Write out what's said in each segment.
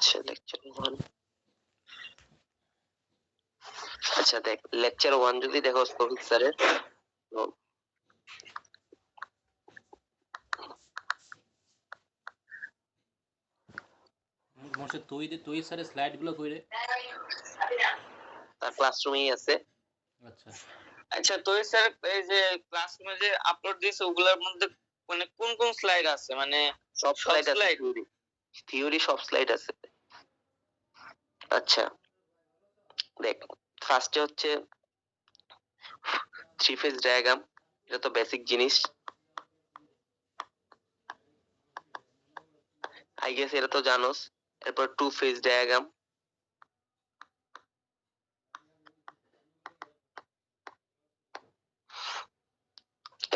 আচ্ছা লেকচার 1। আচ্ছা দেখ লেকচার 1 যদি দেখো তৌফিক স্যারের তো মোর্শেদ তুই স্যারের স্লাইড গুলো কই রে? তার ক্লাসরুমেই আছে। আচ্ছা আচ্ছা তুই স্যার এই যে ক্লাসরুমে যে আপলোড দিয়েছে ওগুলোর মধ্যে মানে কোন কোন স্লাইড আছে? মানে সব স্লাইড আছে, স্লাইড থিওরি সব স্লাইড আছে। আচ্ছা দেখ ফার্স্টে হচ্ছে থ্রি ফেজ ডায়াগ্রাম, এটা তো বেসিক জিনিস আই গেস, এটা তো জানোস। এরপর টু ফেজ ডায়াগ্রাম,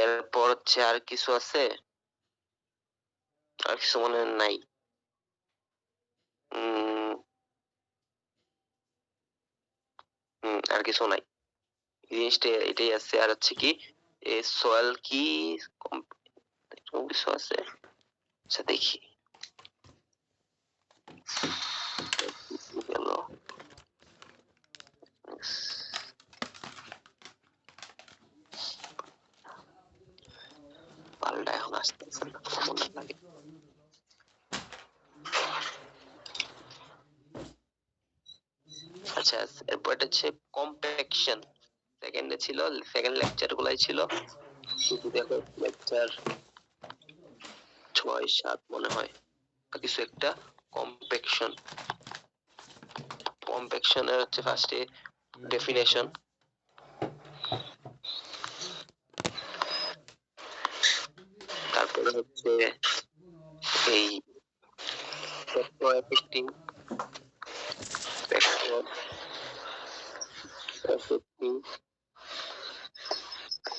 এরপর হচ্ছে আর কিছু আছে, আর কিছু মনে নাই। আর কিছু নাই, জিনিসটা এটাই আছে। আর হচ্ছে কি সোয়েল কি কিছু আছে, আচ্ছা দেখি গেল। পাল্টা এখন আসতেছে না, মনে লাগে। আচ্ছা এরপর এটা হচ্ছে কম্প্যাকশন, সেকেন্ডে ছিল, সেকেন্ড লেকচার গুলাই ছিল। শুধু দেখো লেকচার 6-7 মনে হয় কিছু একটা। কম্প্যাকশন, কম্প্যাকশনের হচ্ছে ফার্স্টে ডেফিনেশন, তারপরে হচ্ছে এই ফ্যাক্টর এফেক্টিং,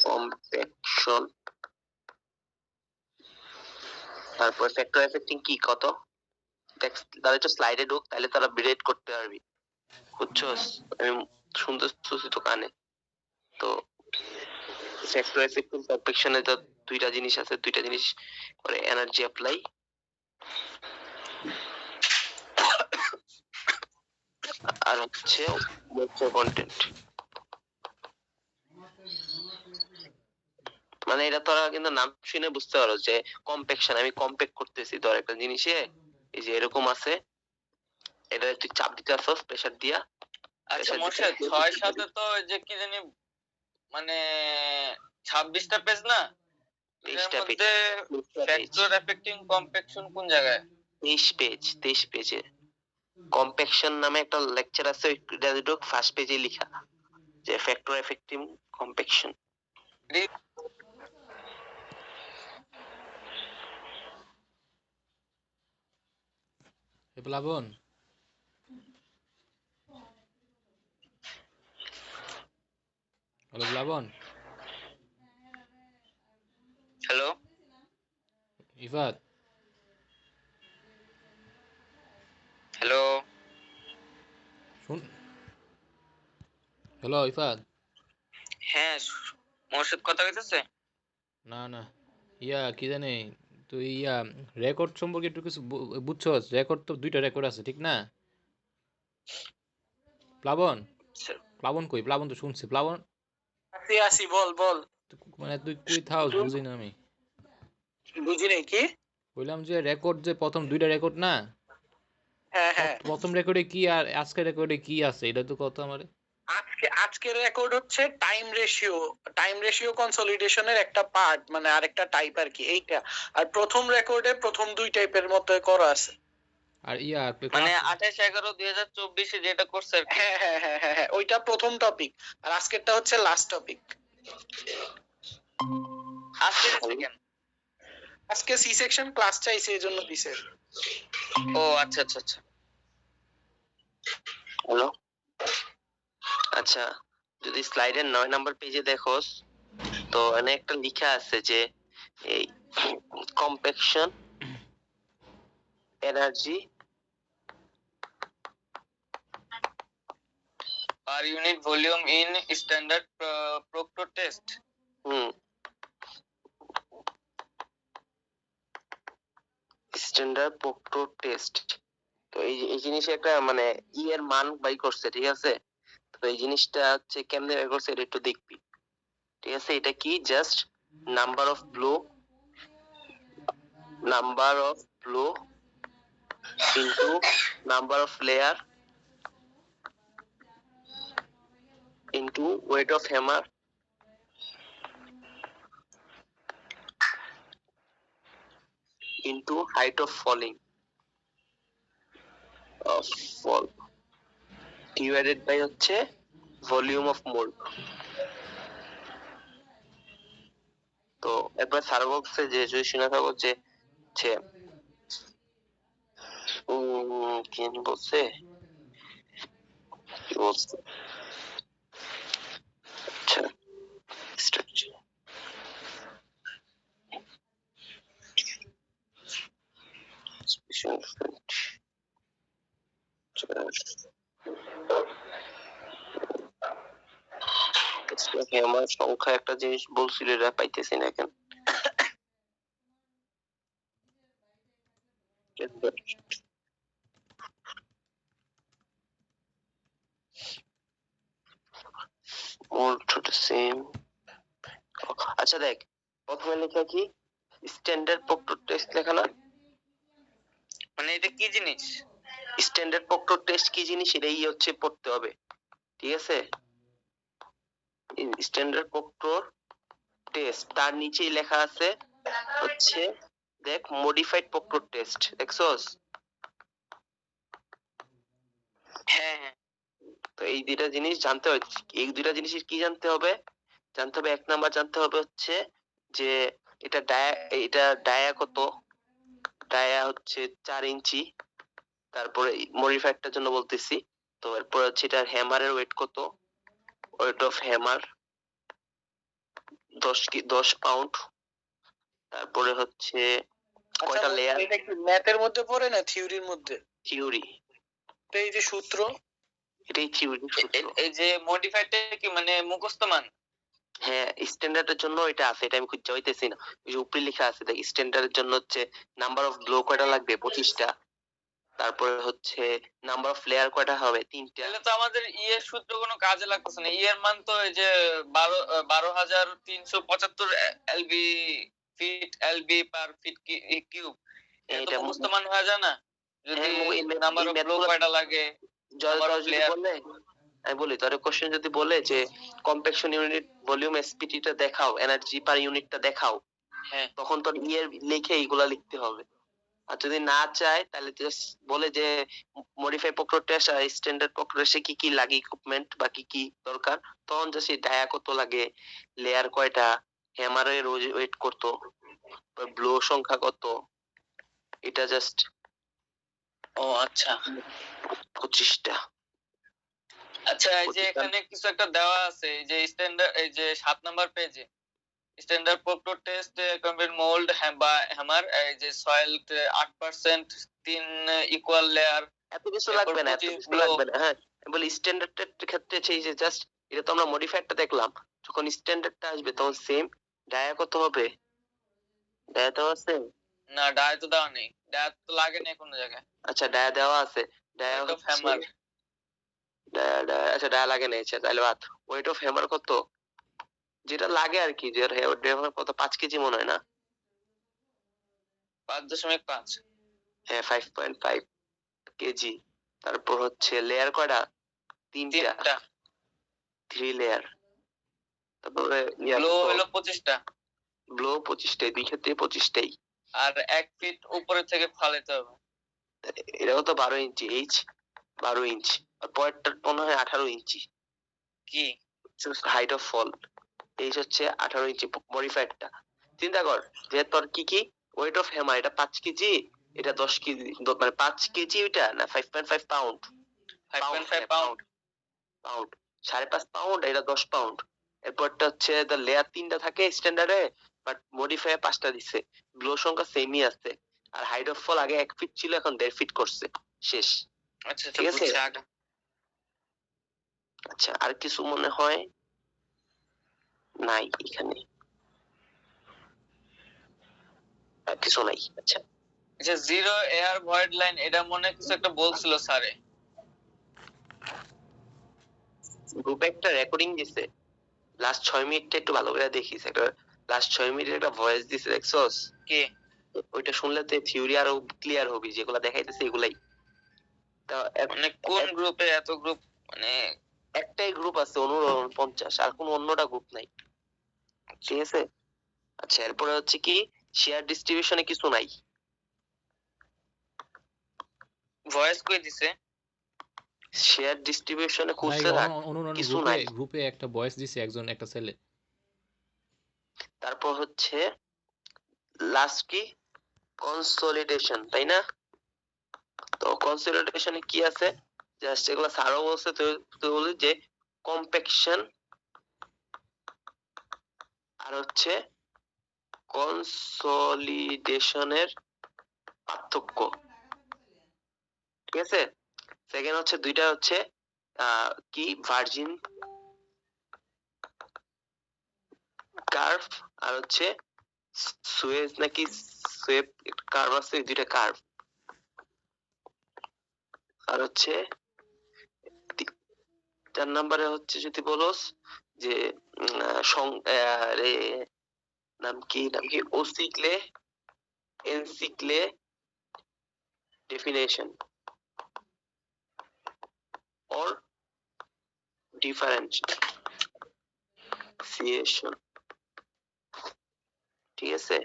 কম্প্যাকশন, তারপর ফ্যাক্টর এফেক্টিং কি কত দেখ, তারা একটু স্লাইডে ঢোক তাহলে তারা বিরেট করতে পারবি, বুঝছস? আমি শুনতেছি তো কানে। তো ফ্যাক্টর এফেক্টিং কম্প্যাকশনে তো দুইটা জিনিস আছে, দুইটা জিনিস করে এনার্জি অ্যাপ্লাই আর হচ্ছে লেকচার কন্টেন্ট। মানে এটা তোরা কিন্তু নাম শুনে বুঝতে পারো যে কম্প্যাকশন, আমি কম্প্যাক্ট করতেছি ধর একটা জিনিসে, এই যে এরকম আছে, এটা তুই চাপ দিতে আসছ প্রেসার দিয়া। আচ্ছা মোর্শেদ 6-7 তো যে কি জানি মানে 26টা পেজ না, এর মধ্যে ফ্যাক্টর এফেক্টিং কম্প্যাকশন কোন জায়গায়? 23 পেজে কম্প্যাকশন নামে একটা লেকচার আছে, ওইটা দুটো ফার্স্ট পেজে লেখা যে ফ্যাক্টর এফেক্টিং কম্প্যাকশন। প্লাবন হ্যালো প্লাবন, হ্যালো ইফাত, হ্যালো শুন, হ্যালো ইফাত। হ্যাঁ মোর্শেদ কথা কইতেছে? না না, কি জানি তুই রেকর্ড সম্পর্কে একটু কিছু বুঝছস? রেকর্ড তো দুইটা রেকর্ড আছে ঠিক না? প্লাবন, প্লাবন কই? প্লাবন তো শুনছি, প্লাবন আসি বল বল। মানে তুই কই থাকস বুঝি না আমি। বুঝি নাই কি বললাম যে রেকর্ড যে প্রথম দুইটা রেকর্ড না, হ্যাঁ হ্যাঁ প্রথম রেকর্ডে কি আর আজকের রেকর্ডে কি আছে এটা তো কত আমারে। আজকের রেকর্ড হচ্ছে টাইম রেশিও কনসলিডেশনের একটা পার্ট, মানে আরেকটা টাইপ আর কি এইটা। আর প্রথম রেকর্ডে প্রথম দুই টাইপের মতো করা আছে। আর মানে 28/11/2024 যেটা করছে হ্যাঁ হ্যাঁ হ্যাঁ হ্যাঁ হ্যাঁ ওইটা প্রথম টপিক, আর আজকেরটা হচ্ছে লাস্ট টপিক। আজকে কেন? আজকে সি সেকশন ক্লাস চাইছে এজন্য দিছে। ও আচ্ছা আচ্ছা আচ্ছা। হ্যালো, আচ্ছা যদি স্লাইডের 9 নাম্বার পেজে দেখোস তো এখানে একটা লেখা আছে যে এই compaction energy per unit volume in standard proctor test. Standard proctor test, তো এই জিনিসে একটা মানে ই এর মান বাই করছে, ঠিক আছে? তো এই জিনিসটা হচ্ছে কেমনে বের করছে এটা একটু দেখবি, ঠিক আছে? এটা কি just number of blow into number of layer into weight of hammer into height of fall divided by হচ্ছে ভলিউম অফ মোল্ড। তো একবার স্যার বলছে যে যদি শুনে থাকো যে হচ্ছে কি জানি বলছে, কি বলছে, আচ্ছা structure. Special effect. আমার সংখ্যা একটা জিনিস বলছিল, এটা পাইতেছি না এখন। সেম। আচ্ছা দেখ, প্রথমে লেখা কি স্ট্যান্ডার্ড প্রক্টর টেস্ট লেখা না? মানে এটা কি জিনিস? স্ট্যান্ডার্ড প্রক্টর টেস্ট কি জিনিস এটাই হচ্ছে পড়তে হবে, ঠিক আছে? স্ট্যান্ডার্ড প্রক্টর টেস্ট তার নিচেই লেখা আছে হচ্ছে দেখ মডিফাইড প্রক্টর টেস্ট, দেখছস? হ্যাঁ হ্যাঁ। তো এই দুইটা জিনিস জানতে হবে। এই দুইটা জিনিসের কি জানতে হবে? জানতে হবে এক নাম্বার জানতে হবে হচ্ছে যে এটা ডায়া কত, ডায়া হচ্ছে 4 ইঞ্চি। তারপরে মডিফায়ারটার জন্য বলতেছি, তো এরপর হচ্ছে এটার হ্যামারের ওয়েট কত, ওয়েট অফ হ্যামার 10 পাউন্ড। তারপরে হচ্ছে কয়টা লেয়ার। এটা কি ম্যাথের মধ্যে পড়ে না থিওরির মধ্যে? থিওরি। তো এই যে সূত্র, এটাই থিওরি সূত্র। এই যে মডিফাইডটা কি মানে মুখস্থ মান? হ্যাঁ, স্ট্যান্ডার্ডের জন্য এটা আছে, এটা আমি খুঁজে পাইতেছি না। ওই যে উপরে লেখা আছে দেখ, স্ট্যান্ডার্ডের জন্য হচ্ছে নাম্বার অফ ব্লো কয়টা লাগবে 25টা, তারপরে হচ্ছে নাম্বার অফ লেয়ার কয়টা হবে 3টা। তাহলে তো আমাদের এর সূত্র কোনো কাজে লাগতেছে না। এর মান তো এই যে 12,375 L B feet L B per feet cube, এটা এটা মুখস্থ মান হয়ে যায় না? যদি নাম্বার অফ ব্লো কয়টা লাগে, নাম্বার অফ লেয়ার। আমি বলি তোর কোশ্চেন যদি বলে যে কম্প্যাকশন ইউনিট ভলিউম এসপিটি টা দেখাও, এনার্জি পার ইউনিটটা দেখাও, হ্যাঁ তখন তোর ইয়ের লিখে এইগুলা লিখতে হবে। আর যদি না চায় তাহলে জাস্ট বলে যে মডিফাই প্রক্টর টেস্ট আর স্ট্যান্ডার্ড প্রক্টর টেস্টে কি কি লাগে ইকুইপমেন্ট বা কি কি দরকার, তখন জাস্ট ডায়া কত লাগে, লেয়ার কয়টা, হ্যামারের ওয়েট কত, ব্লো সংখ্যা কত, এটা জাস্ট। ও আচ্ছা 25টা। আচ্ছা, এই যে এখানে কিছু একটা দেওয়া আছে, এই যে স্ট্যান্ডার্ড, এই যে 7 নাম্বার পেজে standard proctor test compare mould বা হ্যামার, এই যে সয়েল 8% 3 ইকুয়াল লেয়ার। এত কিছু লাগবে না, এত কিছু লাগবে না। হ্যাঁ, আমি বলি স্ট্যান্ডার্ডের ক্ষেত্রে সেই যে জাস্ট এটা তো আমরা মডিফায়ারটা দেখলাম, যখন স্ট্যান্ডার্ডটা আসবে তখন সেম ডায়া কত হবে, ডায়া দেওয়া আছে? না, ডায় তো দেওয়া নেই, ডায় তো লাগে না কোনো জায়গায়। আচ্ছা ডায়া দেওয়া আছে, ডায়া ওয়েট অফ হচ্ছে হ্যামার। আচ্ছা ডায়া লাগে না, আচ্ছা তাহলে বাদ। ওয়েট অফ হ্যামার কত, যেটা লাগে আর কি, যে হ্যামার কত 5 কেজি মনে হয় না? 5.5। হ্যাঁ 5.5 কেজি। তারপর হচ্ছে লেয়ার কয়টা, 3টা, 3 লেয়ার। তারপরে ব্লো হলো 25টা, ব্লো 25টাই, দুই ক্ষেত্রে 25টাই। আর 1 ফিট উপরে থেকে ফালাইতে হবে। এটাও তো 12 ইঞ্চি, এইচ 12 ইঞ্চি, আর পরেরটা মনে হয় 18 ইঞ্চি। কি হাইট অফ ফল, এইচ হচ্ছে 18 ইঞ্চি মডিফায়ারটা। চিন্তা কর যে তোর কি কি ওয়েট অফ হ্যামার, এটা 5 কেজি, এটা 10 কেজি, মানে 5 কেজি ওইটা না 5.5 পাউন্ড, 5.5 পাউন্ড, পাউন্ড 5.5 পাউন্ড, এটা 10 পাউন্ড। এরপরটা হচ্ছে লেয়ার 3টা থাকে স্ট্যান্ডার্ডে, বাট মডিফায়ার 5টা দিছে, ব্লো সংখ্যা সেমই আছে। আর হাইট অফ ফল আগে 1 ফিট ছিল, এখন 1.5 ফিট করছে, শেষ। আচ্ছা ঠিক আছে। আচ্ছা, আচ্ছা আর কিছু মনে হয় নাই এখানে, আর কিছু নাই। আচ্ছা যে জিরো এয়ার ভয়েড লাইন, এটা মনে হয় কিছু একটা বলছিল স্যারে। গ্রুপে একটা রেকর্ডিং দিছে লাস্ট 6 মিনিটটা একটু ভালো করে দেখিস, একটা লাস্ট 6 মিনিটের একটা ভয়েস দিছে দেখছস? কে? ওইটা শুনলে তো থিওরি আরো ক্লিয়ার হবে, যেগুলা দেখাইতেছে এগুলাই। তা মানে কোন গ্রুপে এত গ্রুপ? মানে একটাই গ্রুপ আছে 49, আর কোনো অন্যটা গ্রুপ নাই, ঠিক আছে? আচ্ছা, এরপরে হচ্ছে কি শেয়ার ডিস্ট্রিবিউশনে কিছু নাই। ভয়েস কই দিছে? শেয়ার ডিস্ট্রিবিউশনে ভাই খুঁজতে থাক, কিছু গ্রুপে নাই। গ্রুপে একটা ভয়েস দিছে একজন, একটা ছেলে। তারপর হচ্ছে লাস্ট কি কনসলিডেশন, তাই না? তো কনসলিডেশনে কি আছে, জাস্ট এগুলো স্যারও বলছে, তো বলি যে কম্প্যাকশন আর হচ্ছে কনসলিডেশনের পার্থক্য, ঠিক আছে? সেকেন্ড হচ্ছে দুইটা হচ্ছে কি ভার্জিন কার্ভ আর হচ্ছে সুয়েজ নাকি সুয়েব কার্ভ আছে, এই দুইটা কার্ভ। আর হচ্ছে 4 নম্বরে হচ্ছে যদি বলস যে নাম কি ওসিক্লে এনসিক্লে ডেফিনেশন or differentiation, ঠিক আছে?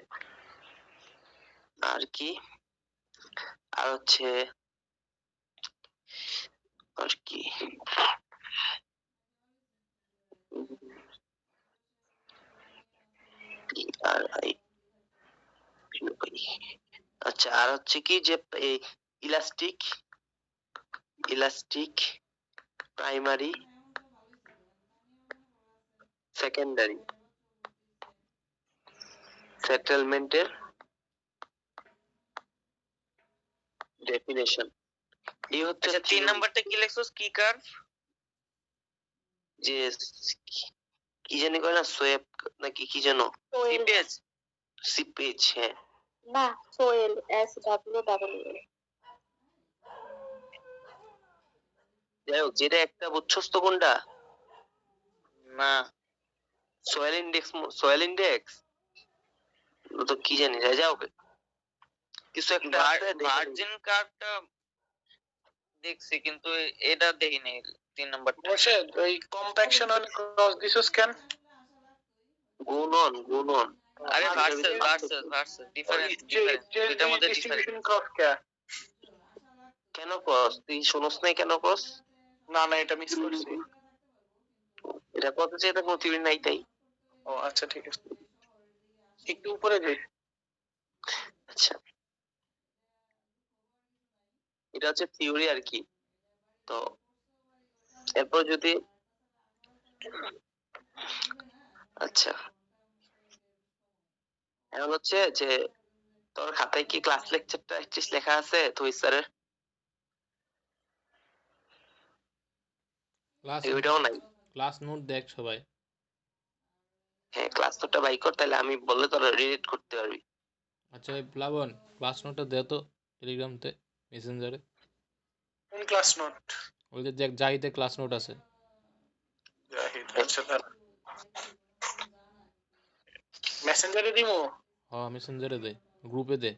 আর কি, আর হচ্ছে আর কি আর আচ্ছা, আর হচ্ছে কি যে ইলাস্টিক প্রাইমারি সেকেন্ডারি সেটেলমেন্টের ডেফিনেশন, এই হচ্ছে। আচ্ছা 3 নাম্বারটা কি লিখছস? কি কার্ভ? যে কি জানি কয় না, সোয়েব নাকি কি জানো, সিপিএস। সিপেজ, হ্যাঁ। না, সোয়েল, SWEL। যাই হোক, যেটা একটা বুঝছস তো কোনটা? না, সয়েল ইন্ডেক্স তো কি জানি, যাই হোক কিছু একটা আছে, দেখে নিবি। ভার্জিন কার্ভটা দেখছি কিন্তু এটা দেখি নাই 3 নাম্বারটা। বসে ওই কম্প্যাকশন আর ক্রস দিছস কেন? গুণন আরে ভার্সেস ভার্সেস ডিফারেন্স দুইটার মধ্যে ডিস্ট্রিবিউশন ডিফারেন্স। ক্রস কে? কেন কস তুই শুনস নাই? কেন কস? না না, এটা মিস করছি। এটা কত যে এটা কোনো থিওরি নাই তাই। ও আচ্ছা, ঠিক আছে, একটু উপরে যাই। আচ্ছা, এটা হচ্ছে থিওরি আর কি। তো এরপর যদি আচ্ছা, এখন হচ্ছে যে তোর খাতায় কি ক্লাস লেকচারটা লেখা আছে তো স্যারের? ওইটাও নাই। ক্লাস নোট দেখ সবাই। হ্যাঁ, ক্লাস নোটটা বাই কর, তাহলে আমি বললে তোরা রিলেট করতে পারবি। আচ্ছা এই প্লাবন, ক্লাস নোটটা দে তো টেলিগ্রামতে, মেসেঞ্জারে। কোন ক্লাস নোট? ওই যে দেখ জাহিদে ক্লাস নোট আছে। জাহিদ, আচ্ছা তার মেসেঞ্জারে দিমু। হ্যাঁ মেসেঞ্জারে দে, গ্রুপে দে।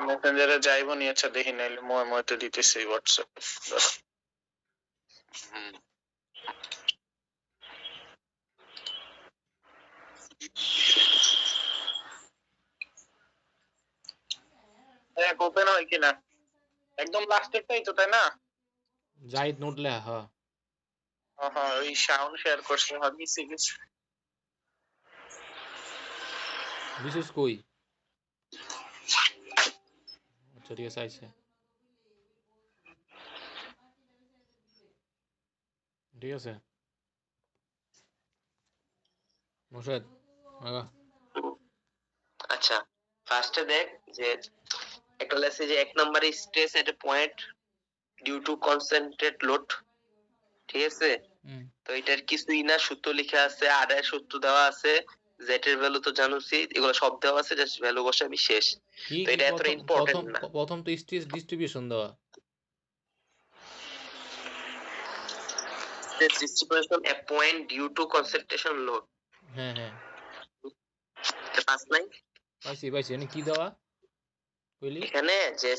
মেসেঞ্জারে যাইবো নি, আচ্ছা দেখি নাইলে মই তো দিতেছি হোয়াটসঅ্যাপ। এক ওপেন হয় কিনা? একদম লাস্টেরটাই তো, তাই না? জাহিদ নোট লেখা, হ্যাঁ। হ্যাঁ, ওই সাউন্ড শেয়ার করছে, আমি সিরিয়াস। বিশেষ কই? আচ্ছা ঠিক আছে, আইছে। ঠিক আছে মোর্শেদ, আগা। আচ্ছা, ফার্স্টে দেখ যে একটা লেসে যে 1 নম্বরে stress at a point due to concentrate load, ঠিক আছে? তো এটার কিছুই না, সূত্র লেখা আছে, আর এর সূত্র দেওয়া আছে জেড এর ভ্যালু তো জানোসই, এগুলো সব দেওয়া আছে, জাস্ট ভ্যালু বসাবি শেষ। কি তো কি এটা এতটা প্রথম ইম্পর্টেন্ট প্রথম না। প্রথম তো স্টেজ ডিস্ট্রিবিউশন দেওয়া। State distribution a point due to concentration load, হ্যাঁ হ্যাঁ এটা পাস নাই? পাইছি পাইছি, মানে কি দেওয়া কইলি? এখানে যে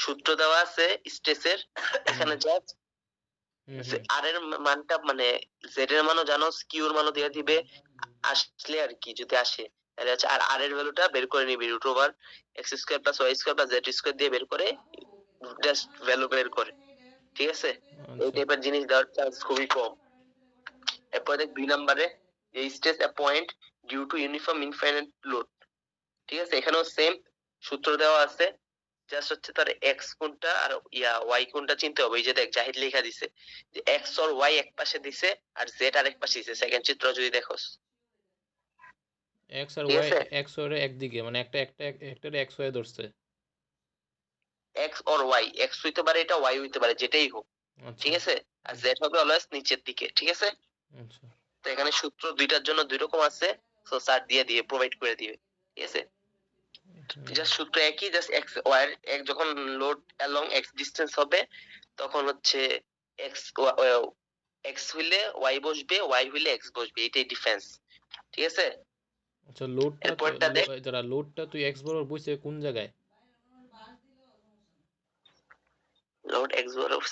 সূত্র দেওয়া আছে স্ট্রেসের, এখানে জাস্ট হুম হুম আর এর মানটা মানে জেড এর মানও জানো, কিউ এর মানও দিয়ে দিবে আসলে আর কি, যদি আসে তাহলে হচ্ছে আর এর ভ্যালুটা বের করে নিবি root over X square plus Y square plus Z square দিয়ে বের করে জাস্ট ভ্যালু বের করে, ঠিক আছে? এই আচ্ছা টাইপের জিনিস দেওয়ার চান্স খুবই কম। এরপর দেখ 2 নম্বরে যে stress a point due to uniform infinite load, ঠিক আছে? এখানেও সেম সূত্র দেওয়া আছে, জাস্ট হচ্ছে তার এক্স কোনটা আর ওয়াই কোনটা চিনতে হবে। এই যে দেখ জাহিদ লেখা দিছে যে এক্স আর ওয়াই এক পাশে দিছে আর জেড আরেক পাশে দিছে, সেকেন্ড চিত্র যদি দেখোস, এক্স আর ঠিক ওয়াই, আছে? এক্স আর একদিকে মানে একটা এক্স ওয়াই ধরছে। এক্স আর ওয়াই, এক্স হইতে পারে এটা, ওয়াই হইতে পারে, যেটাই হোক, আচ্ছা ঠিক আছে? আর জেড হবে অলওয়েজ নিচের দিকে, ঠিক আছে? আচ্ছা তো এখানে সূত্র দুইটার জন্য দুই রকম আছে, সো স্যার দিয়ে প্রোভাইড করে দিবে, ঠিক আছে? জাস্ট সূত্র একই, জাস্ট এক্স ওয়াই এর যখন লোড অ্যালং এক্স ডিসটেন্স হবে তখন হচ্ছে এক্স এক্স হইলে ওয়াই বসবে, ওয়াই হইলে এক্স বসবে, এটাই ডিফারেন্স, ঠিক আছে? আচ্ছা লোডটা এরপরটা দেখ, যারা লোডটা তুই এক্স বরাবর বসে কোন জায়গায়? লোড এক্স বরাবর,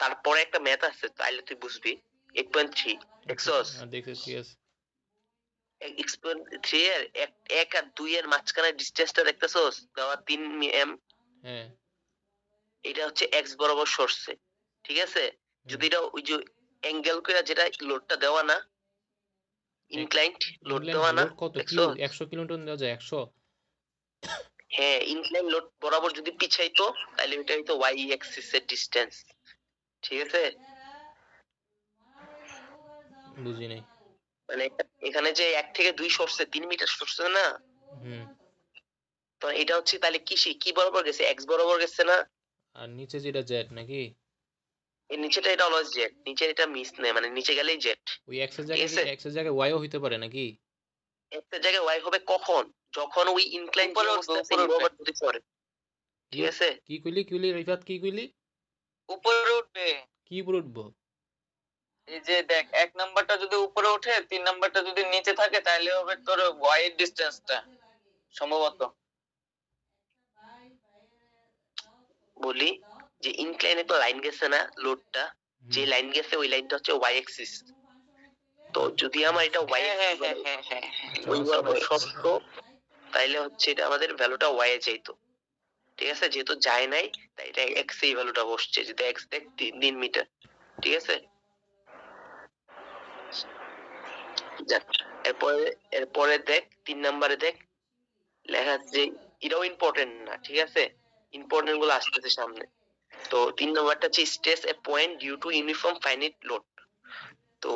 তারপরে একটা ম্যাথ আছে তাইলে তুই বুঝবি। 8.3 দেখছস? দেখছি ঠিক আছে। 8.3 এর এক আর 2 এর মাঝখানে ডিসটেন্সটা দেখতেছস দেওয়া 3 এম, হ্যাঁ এটা হচ্ছে এক্স বরাবর সরছে, ঠিক আছে? যদি এটা ওই যে অ্যাঙ্গেল করে যেটা লোডটা দেওয়া না, ইনক্লাইন্ড লোড দেওয়া না, লোড কত দেখছো? কিলো? 100 কিলোনিউটন দেওয়া যায় 100? হ্যাঁ, ইনক্লাইন লোড বরাবর যদি পিছাইতো তাহলে এটা হইতো ওয়াই অ্যাক্সিস এর ডিসটেন্স, ঠিক আছে? বুঝি নাই। মানে এখানে যে 1 থেকে 2 সরছে, 3 মিটার সরছে না, হুম তো এটা হচ্ছে তাহলে কি বরাবর গেছে? এক্স বরাবর গেছে না? আর নিচে যেটা জেড নাকি? এর নিচেটা এটা অলওয়েজ জেড, নিচের এটা মিস নেই, মানে নিচে গেলেই জেড, ওই এক্সের ঠিক জায়গায় আছে? এক্সের জায়গায় ওয়াইও হইতে পারে নাকি? একটা জায়গায় ওয়াই হবে কখন? যখন ওই ইনক্লাইন উপরে উঠবে, অবস্থা উপরে উঠবে। বরাবর যদি পড়ে, ঠিক আছে? কি কইলি রিফাত, কি কইলি? উপরে উঠবে। কি উপরে উঠবো? এই যে দেখ 1 নাম্বারটা যদি উপরে ওঠে, 3 নাম্বারটা যদি নিচে থাকে তাহলে হবে তোর ওয়াই এর ডিসটেন্সটা সম্ভবত। বলি যে ইনক্লাইন একটা লাইন গেছে না লোডটা, যে লাইন গেছে ওই লাইনটা হচ্ছে ওয়াই অ্যাক্সিস। তো যদি আমার এটা ওয়াই ওই বরাবর শর্ত, তাইলে হচ্ছে এটা আমাদের ভ্যালুটা ওয়াই এ যাইতো, ঠিক আছে? যেহেতু যায় নাই তাই এটা এক্স এই ভ্যালুটা বসছে, যেহেতু এক্স দেখ 3 মিটার, ঠিক আছে? যাক, এরপরে দেখ 3 নম্বরে দেখ লেখা আছে যে এটাও ইম্পর্টেন্ট না, ঠিক আছে? ইম্পর্টেন্ট গুলো আসতেছে সামনে। তো 3 নম্বরটা হচ্ছে stress a point due to uniform finite load. তো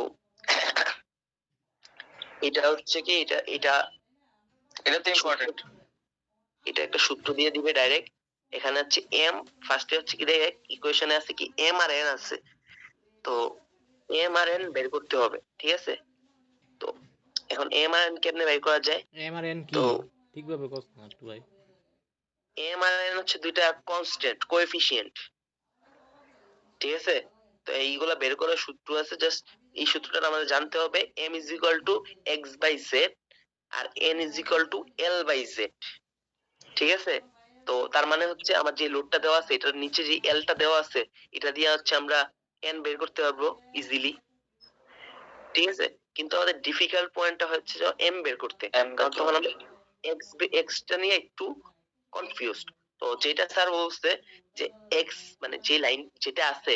এটা হচ্ছে কি, এটা তো ইম্পর্টেন্ট। এটা একটা সূত্র দিয়ে দিবে ডাইরেক্ট। এখানে হচ্ছে এম, ফার্স্টে হচ্ছে কি দেখ ইকুয়েশনে আছে কি এম আর এন আছে, তো এম আর এন বের করতে হবে, ঠিক আছে? তো এখন এম আর এন কেমনে বের করা যায়? এম আর এন কি তো ঠিকভাবে কস না একটু ভাই। এম আর এন হচ্ছে দুইটা কনস্ট্যান্ট কোএফিশিয়েন্ট, ঠিক আছে? তো এইগুলা বের করার সূত্র আছে, জাস্ট এই সূত্রটা আমাদের জানতে হবে। m is equal to x by z আর n is equal to l by z, ঠিক আছে? তো তার মানে হচ্ছে আমার যে লোডটা দেওয়া আছে এটার নিচে যে l টা দেওয়া আছে এটা দিয়ে হচ্ছে আমরা n বের করতে পারবো ইজিলি, ঠিক আছে? কিন্তু আমাদের ডিফিকাল্ট পয়েন্টটা হচ্ছে যে m বের করতে, কারণ তখন আমরা x টা নিয়ে একটু কনফিউজড। তো যেটা স্যার বলছে যে x মানে যে লাইন যেটা আছে,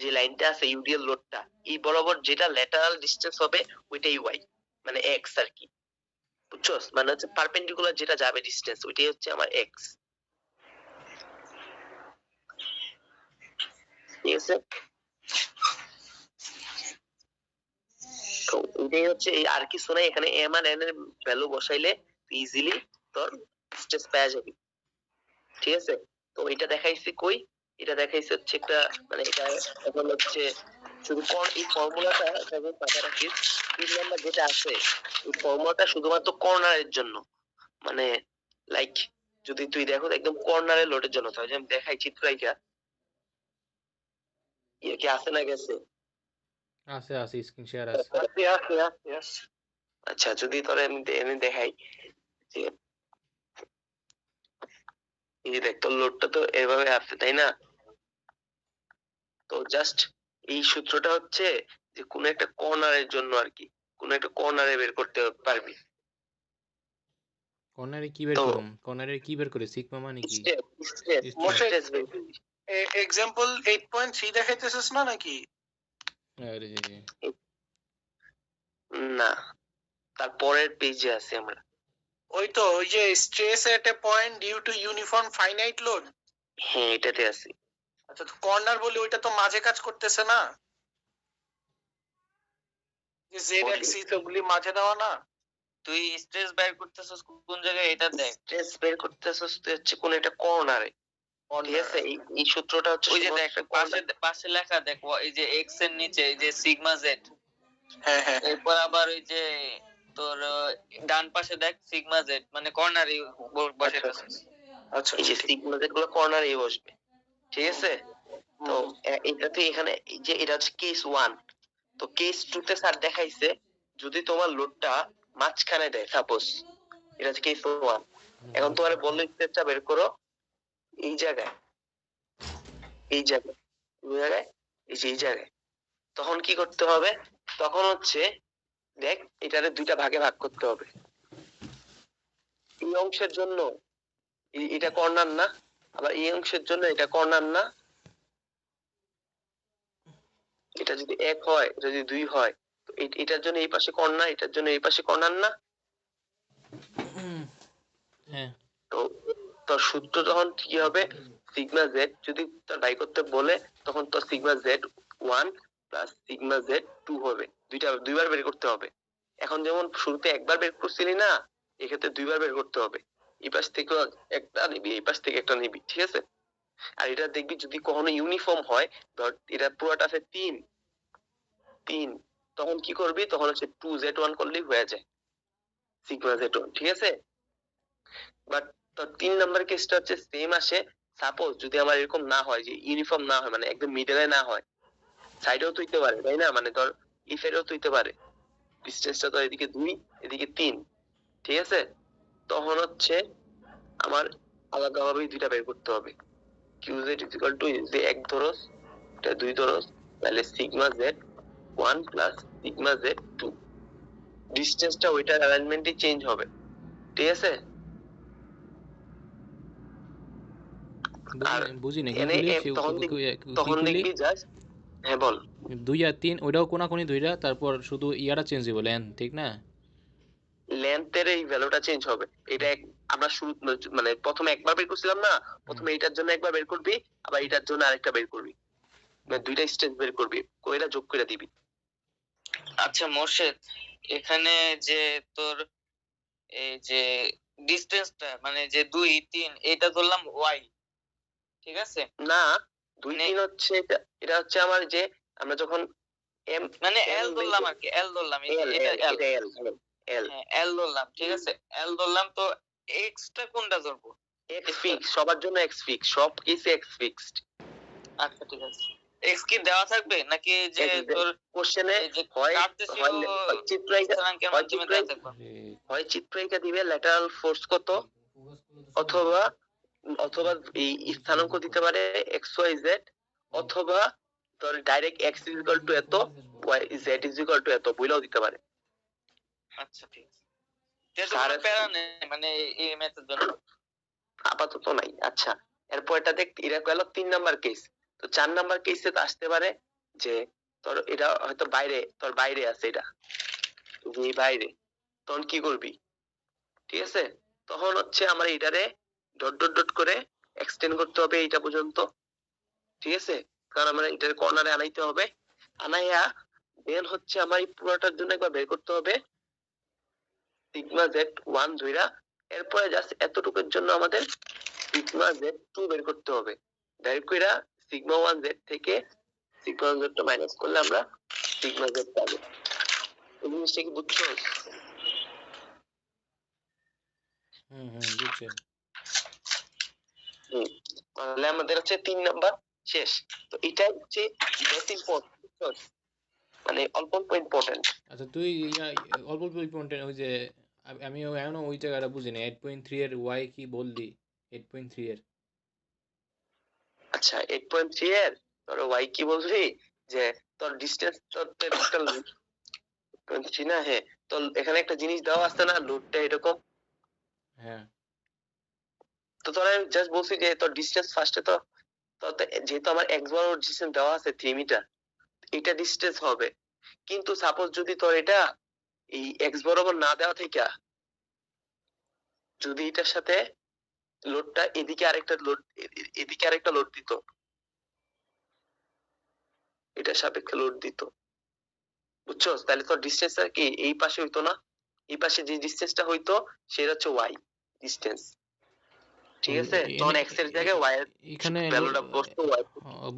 যে লাইনটা আছে ইউডিএল লোডটা, এই বরাবর যেটা ল্যাটারাল ডিসটেন্স হবে ওইটাই y, মানে x আর কি, বুঝছস? মানে হচ্ছে পারপেন্ডিকুলার যেটা যাবে ডিসটেন্স ওইটাই হচ্ছে আমার x, ঠিক আছে? তো এটাই হচ্ছে, আর কিছু নাই এখানে। m আর n এর ভ্যালু বসাইলে ইজিলি তোর স্ট্রেস পাওয়া যাবে, ঠিক আছে? তো এটা দেখাইছি কই, এটা দেখাইছে হচ্ছে একটা মানে এটা এখন হচ্ছে শুধু এই ফর্মুলাটা পাতা রাখিস, তিন নাম্বার যেটা আছে এই ফর্মুলাটা শুধুমাত্র কর্নারের জন্য, মানে লাইক যদি তুই দেখো একদম কর্নারের লোডের জন্য, তাহলে আমি দেখাই চিত্র আইকা ইয়ে কি আছে না গেছে। আছে স্ক্রিন শেয়ার আছে। আচ্ছা যদি তোরে আমি দেখাই যে এই যে দেখ তোর লোডটা তো এভাবে আছে তাই না, তো জাস্ট এই সূত্রটা হচ্ছে যে কোন একটা কর্নারের জন্য আর কি, কোন একটা কর্নারে বের করতে পারবি। কর্নারে কি বের তো করুম? কর্নারে কি বের করে সিগমা মানে কি? স্ট্রেস বের করবি। এক্সাম্পল 8.3 দেখাইতেছিস না নাকি? আরে না, তারপরের পেজে আছে আমরা। ওই তো ওই যে stress at a point due to uniform finite load. হ্যাঁ এটাতে আছে। আচ্ছা তো কর্নার বলে ওইটা তো মাঝে কাজ করতেছে না, যে জেড অ্যাক্সিস ওগুলি মাঝে দেওয়া না। তুই স্ট্রেস বের করতেছস কোন জায়গায় এটা দেখ। স্ট্রেস বের করতেছস তুই হচ্ছে কোন একটা কর্নারে, ঠিক আছে? এই সূত্রটা হচ্ছে ওই যে দেখ পাশে পাশে লেখা দেখ এই যে এক্স এর নিচে এই যে সিগমা জেড। হ্যাঁ হ্যাঁ এরপর আবার ওই যে তোর ডান পাশে দেখ সিগমা জেড, মানে কর্নারে বসাইতেছস। আচ্ছা এই যে সিগমা জেড গুলো কর্নারেই বসবে, ঠিক আছে? তো এটাতে এখানে এই যে এটা হচ্ছে কেস 1, তো কেস 2 তে স্যার দেখাইছে যদি তোমার লোডটা মাঝখানে দেয়, সাপোজ এটা হচ্ছে কেস 1। এখন তোমার বললো স্টেপটা বের করো এই জায়গায়, এই জায়গায়, এই জায়গায়, এই যে এই জায়গায়, তখন কি করতে হবে? তখন হচ্ছে দেখ এটারে দুইটা ভাগে ভাগ করতে হবে। এই অংশের জন্য এটা কর্নার না, আবার এই অংশের জন্য এটা কর্নার না। এটা যদি 1 হয়, এটা যদি 2 হয়, তো এটার জন্য এই পাশে কর্নার, এটার জন্য এই পাশে কর্নার না। হ্যাঁ তো তোর সূত্র তখন কি হবে? সিগমা জেড যদি তোর বাই করতে বলে তখন তোর sigma Z 1 plus sigma Z 2 হবে, দুইবার বের করতে হবে। এখন যেমন শুরুতে একবার বের করছিলি না, এক্ষেত্রে দুইবার বের করতে হবে। এই পাশ থেকে একটা নিবি, এই পাশ থেকে একটা নিবি, ঠিক আছে? আর এটা দেখবি যদি কখনো ইউনিফর্ম হয়, ধর এটা পুরোটা আছে 3, তখন কি করবি? তখন হচ্ছে 2z1 করলেই হয়ে যায় সিগমা z1, ঠিক আছে? বাট তো 3 নাম্বার কেসটা হচ্ছে সেম আসে, সাপোজ যদি আমার এরকম না হয় যে ইউনিফর্ম না হয়, মানে একদম মিডলে না হয়, সাইডেও তুইতে পারে তাই না, মানে ধর এই সাইডেও তুইতে পারে, ডিসটেন্সটা তো এদিকে 2 এদিকে 3, ঠিক আছে? তখন হচ্ছে আমার আলাদাভাবে দুইটা বের করতে হবে। qz ইকুয়াল টু যে 1 ধরস, এটা 2 ধরস, তাহলে sigma z1 plus sigma z2, ডিসটেন্সটা ওইটার অ্যালাইনমেন্টই চেঞ্জ হবে, ঠিক আছে? আর বুঝি না কি এনে কইলি? তখন দেখবি জাস্ট, হ্যাঁ বল। 2 আর 3 ওইটাও কোনাকুনি দুইটা, তারপর শুধু ইয়াটা চেঞ্জ হইব লেন, ঠিক না? লেন্থের এই ভ্যালুটা চেঞ্জ হবে। এটা আমরা শুরু মানে প্রথমে একবার বের করছিলাম না, প্রথমে এটার জন্য একবার বের করবি, আবার এটার জন্য আরেকটা বের করবি, মানে দুইটা স্টেজ বের করবি, কইরা যোগ করে দিবি। আচ্ছা মোর্শেদ, এখানে যে তোর এই যে ডিসটেন্সটা মানে যে 2 3 এটা ধরলাম y, ঠিক আছে? না 2 3 হচ্ছে এটা হচ্ছে আমার যে আমরা যখন m মানে l ধরলাম আর কি, l ধরলাম, এটা l, l হ্যাঁ l ধরলাম, ঠিক আছে? l ধরলাম, তো x টা কোনটা ধরবো? x ফিক্স, সবার জন্য x ফিক্স, সব কিছু x ফিক্সড। আচ্ছা ঠিক আছে, x কি দেওয়া থাকবে নাকি যে তোর কোশ্চেনে হয় হয় চিত্রায়িকা দিবে ল্যাটারাল ফোর্স কত, অথবা এই স্থানাঙ্ক দিতে পারে xyz, অথবা তোর direct x is equal two এত, y z is equal two এত বইলাও দিতে পারে। আচ্ছা ঠিক আছে, তাহলে প্যারা নেই মানে এই ম্যাথের জন্য আপাতত নাই। আচ্ছা এরপর এটা দেখ, এটা গেল 3 নাম্বার কেস। তো 4 নাম্বার কেসে তো আসতে পারে যে তোর এটা হয়তো বাইরে, তোর বাইরে আছে এটা, যে বাইরে, তখন কি করবি? ঠিক আছে, তখন হচ্ছে আমার এটারে ডট ডট ডট করে এক্সটেন্ড করতে হবে এইটা পর্যন্ত, ঠিক আছে? কারণ আমার এটার কর্নারে আনাইতে হবে, আনাইয়া দেন হচ্ছে আমার এই পুরোটার জন্য একবার বের করতে হবে সিগমা z1 ধইরা, এরপরে জাস্ট এতটুকুর জন্য আমাদের সিগমা z2 বের করতে হবে। ডাইরেক্ট কইরা সিগমা 1 z থেকে সিগমা z টা মাইনাস করলে আমরা সিগমা z পাবো। এই জিনিসটা কি বুঝছো? বুঝছি। তাহলে আমাদের হচ্ছে 3 নাম্বার শেষ। তো এটা হচ্ছে বেশ ইম্পর্টেন্ট, মানে অল্প অল্প ইম্পর্টেন্ট। আচ্ছা তুই অল্প অল্প ইম্পর্টেন্ট ওই যে আমি এখনো ওই জায়গাটা বুঝিনি 8.3 এর ওয়াই কি বললি 8.3 এর। আচ্ছা 8.3 এর তোর ওয়াই কি বললি যে তোর ডিসটেন্স তোর টোটাল 8.3 না, হ্যাঁ তো এখানে একটা জিনিস দেওয়া আছে না, লোডটা এরকম। হ্যাঁ তো তোর আমি জাস্ট বলছি যে তোর ডিসটেন্স ফার্স্টে তো যেহেতু আমার x বরাবর ডিসটেন্স দেওয়া আছে 3 মিটার, এটা ডিসটেন্স হবে। কিন্তু সাপোজ যদি তোর এটা এই x বরাবর না দেওয়া থেকে যদি এটার সাথে লোডটা এদিকে আরেকটা লোড, এদিকে আরেকটা লোড দিত, এটা সাপেক্ষে লোড দিত, বুঝছো? তাহলে তোর ডিসটেন্সটা কি এই পাশে হইতো না, এই পাশে যে ডিসটেন্সটা হইতো সেটা হচ্ছে y ডিসটেন্স, ঠিক আছে? তখন x এর জায়গায় y এর এখানে ভ্যালুটা বসতো, y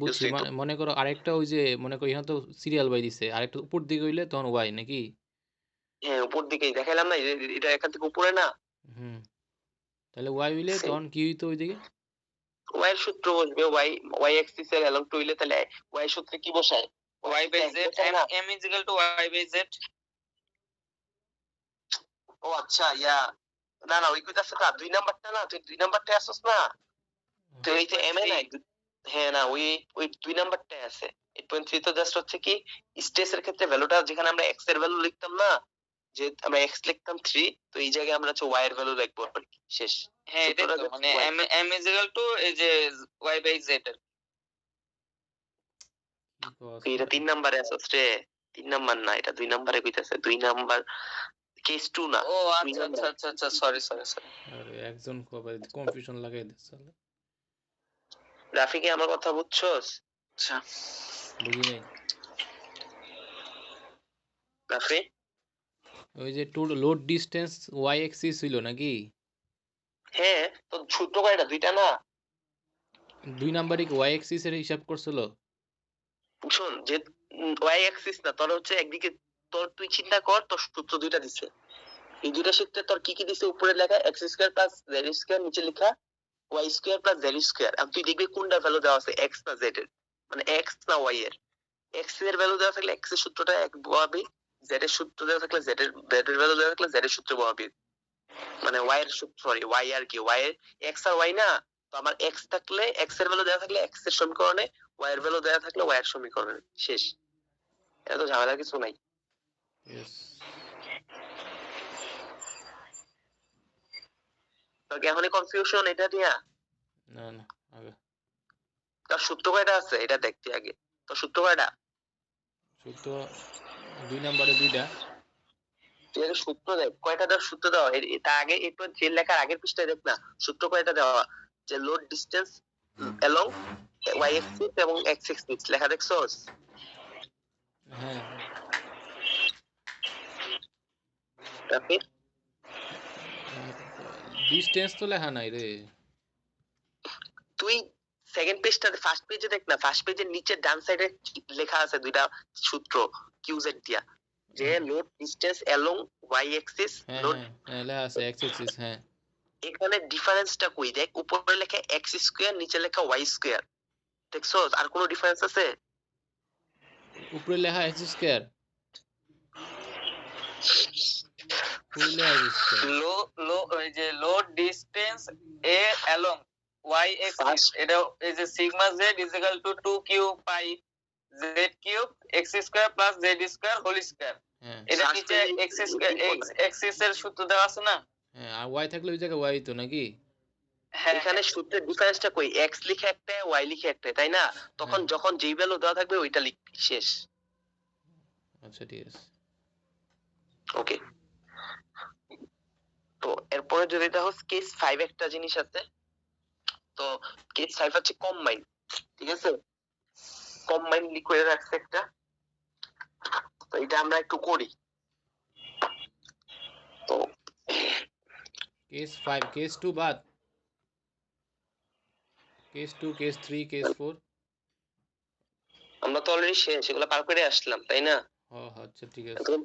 বুঝছি মনে করো আরেকটা ওই যে মনে করো এখানে তো সিরিয়াল বাই দিছে আরেকটা উপর দিকে হইলে তখন ওয়াই নাকি? হ্যাঁ উপর দিকেই দেখাইলাম না, এটা এখান থেকে উপরে না। তাহলে ওয়াই হইলে তখন কি হইতো ওইদিকে? y এর সূত্র বসবে, y অ্যাক্সিস এর অ্যালং টু হইলে তাহলে y সূত্রে কি বসায়, y by z m is equal to y by z। ও আচ্ছা ইয়া, না না ওই কইতাছে না 2 নাম্বারটা, না তুই 2 নাম্বারটা আসছ না, তো এই যে এম এ নাই, হ্যাঁ না ওই ওই 2 নাম্বারটাই আছে। 8.3 তো জাস্ট হচ্ছে কি স্টেসের ক্ষেত্রে ভ্যালুটা যেখানে আমরা x এর ভ্যালু লিখতাম না, যে আমরা x লিখতাম 3, তো এই জায়গায় আমরা হচ্ছে y এর ভ্যালু লিখবো আর কি, শেষ। হ্যাঁ এটা তো মানে m is equal to এই যে y by z এর। এটা 3 নম্বরে আছে রে, 3 নাম্বার না, এটা 2 নম্বরে কইতাছে, 2 নাম্বার কেস 2 না। ও আচ্ছা আচ্ছা আচ্ছা আচ্ছা সরি সরি সরি। আরে একজন কবে কনফিউশন লাগাই দিচ্ছে। রাফি কি আমার কথা বুঝছস? আচ্ছা বুঝি নাই। রাফি ওই যে to load distance Y axis ছিল নাকি? হ্যাঁ তো সূত্র কয়টা, দুইটা না? 2 নাম্বারে কি ওয়াই এক্সিস এর হিসাব করছিল? শোন যে ওয়াই অ্যাক্সিস না, তোর হচ্ছে একদিকে তোর তুই চিন্তা কর, তোর সূত্র দুইটা দিছে, এই দুইটা সূত্রে তোর কি কি দিছে, উপরে লেখা x square plus z square, নিচে লেখা y square plus z square. আর তুই দেখবি কোনটা ভ্যালু দেওয়া আছে, x না z এর, মানে x না y এর। x এর ভ্যালু দেওয়া থাকলে x এর সূত্রটা এক বহাবি, z এর সূত্র দেওয়া থাকলে z এর ভ্যালু দেওয়া থাকলে z এর সূত্র বহাবি, মানে y এর সূত্র, সরি y আর কি, y এর x আর y না, তো আমার x থাকলে x এর ভ্যালু দেওয়া থাকলে x এর সমীকরণে, y এর ভ্যালু দেওয়া থাকলে y এর সমীকরণে, শেষ। এত ঝামেলা কিছু নাই। ইয়েস। তোর কি এখনই কনফিউশন এটা নিয়ে? না না আগে তার সূত্র কয়টা আছে এটা দেখতে আগে, তোর সূত্র কয়টা? সূত্র 2 নাম্বারে 2টা। তুই আগে সূত্র দেখ কয়টা, তার সূত্র দেওয়া এটা আগে একটু যে লেখার আগের পৃষ্ঠায় দেখ না, সূত্র কয়টা দেওয়া, যে load distance along y axis এবং x axis লেখা দেখছস? হ্যাঁ রাফি ডিসটেন্স তো লেখা নাই রে। তুই সেকেন্ড পেজটা ফার্স্ট পেজে দেখ না, ফার্স্ট পেজের নিচে ডান সাইডে লেখা আছে দুইটা সূত্র কিউজেড দিয়া, যে load distance along y axis হ্যাঁ লোড, হ্যাঁ লেখা আছে এক্স এক্সিস। হ্যাঁ এখানে ডিফারেন্সটা কই দেখ, উপরে লেখা x স্কয়ার নিচে লেখা y স্কয়ার, দেখছস? আর কোনো ডিফারেন্স আছে? উপরে লেখা এক্স স্কয়ার, উপরে লেখা এক্স স্কয়ার। লো এই যে লোড ডিসটেন্স এ along y axis এটা এই যে sigma z is equal to 2q pi z cube x square plus z square whole square. হ্যাঁ এটা নিচে x স্কয়ার x এক্সিস এর সূত্র দেওয়া আছে না? হ্যাঁ আর ওয়াই থাকলে ওই জায়গায় ওয়াই তো নাকি? হ্যাঁ এখানে সূত্রের ডিফারেন্সটা কই, x লিখে একটা y লিখে একটা, তাই না? তখন যখন যেই ভ্যালু দেওয়া থাকবে ওইটা লিখবি, শেষ। আচ্ছা ঠিক আছে। ওকে, তো এরপরে যদি দেখো কেস 5 একটা জিনিস আছে, তো কেস 5 হচ্ছে কম্বাইন, ঠিক আছে? কম্বাইন লিকুইড রাখছে একটা, তো এটা আমরা একটু করি। তো কেস 5 কেস 2 বাদ, কেস 2 কেস 3 কেস 4। আমরা তো অলরেডি শেষ, এগুলো পার করে আসলাম, তাই না? ও আচ্ছা ঠিক আছে। এখন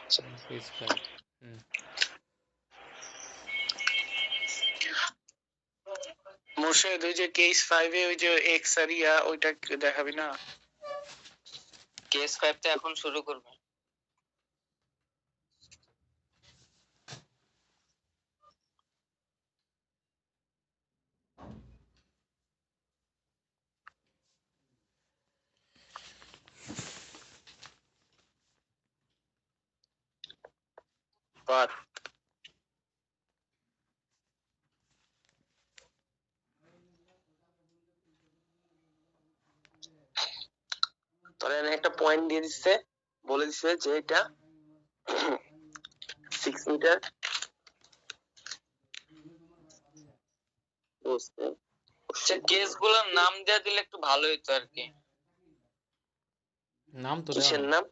কেস 5 হুম মোর্শেদ ওই যে কেস 5 এ ওই যে এক্স আর ইয়া ওইটা দেখাবি না? কেস 5 তে এখন শুরু করবে। বাট তোর এখানে একটা পয়েন্ট দিয়ে দিচ্ছে, বলে দিচ্ছে যে এটা 6 মিটার বুঝতে আচ্ছা কেস গুলোর নাম দেয়া দিলে একটু ভালো হতো আর কি। নাম তো দেওয়া কিসের নাই। নাম?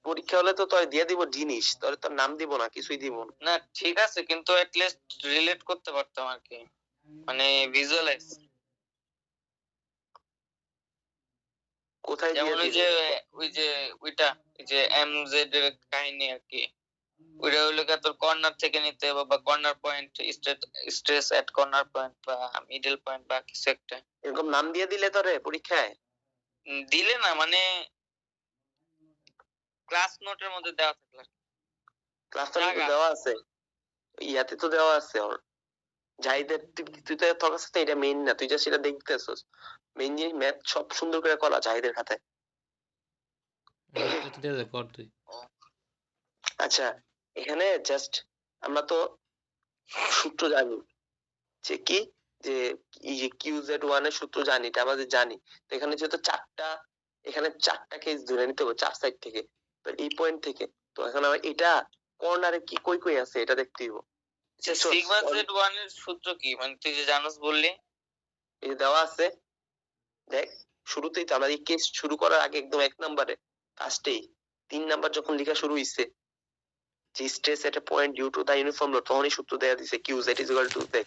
পরীক্ষা হলে তো তোর দিয়ে দিব জিনিস, তোর তোর নাম দিব না, কিছুই দিব না। না ঠিক আছে, কিন্তু অ্যাটলিস্ট রিলেট করতে পারতাম আর কি, মানে ভিজুয়ালাইজ। কোথায় দিয়ে যেমন ওই দিবে? যে ওইটা ওই যে এমজেড এর কাহিনী আর কি, ওইটা হইলো গিয়ে তোর কর্নার থেকে নিতে হবে, বা কর্নার পয়েন্ট, স্ট্রেস এট কর্নার পয়েন্ট বা মিডল পয়েন্ট বা কিছু একটা। এরকম নাম দিয়ে দিলে তোরে পরীক্ষায় দিলে না, মানে ক্লাস নোটের মধ্যে দেওয়া থাকলে। ক্লাসের মধ্যে জায়গা। দেওয়া আছে, ইয়াতে তো দেওয়া আছে ওর জাহিদের। তুই তো তোর কাছে তো এটা মেইন না, তুই যা সেটা দেখতেছস। মেইন জিনিস ম্যাথ সব সুন্দর করে করা জাহিদের খাতায়। এটা তো দিয়ে দে, কর তুই। আচ্ছা এখানে জাস্ট আমরা তো সূত্র জানি যে কি, যে এই যে QZ1 এর সূত্র জানি, এটা আমাদের জানি। তো এখানে যেহেতু চারটা, এখানে চারটা কেস ধরে নিতে হবে চার সাইড থেকে, তো এই পয়েন্ট থেকে। তো এখন আমার এটা কর্নারে কি কই কই আছে এটা দেখতে হবে। সিগমা Z1 এর সূত্র কি, মানে তুই যে জানোস বললি? এই যে দেওয়া আছে, দেখ শুরুতেই তো আমরা এই কেস শুরু করার আগে একদম এক নম্বরে ফার্স্টেই 3 নাম্বার যখন লেখা শুরু হইছে, যে stress at a point due to the uniform load, তখনই সূত্র দেয়া দিছে QZ ইজ ইকুয়াল টু, দেখ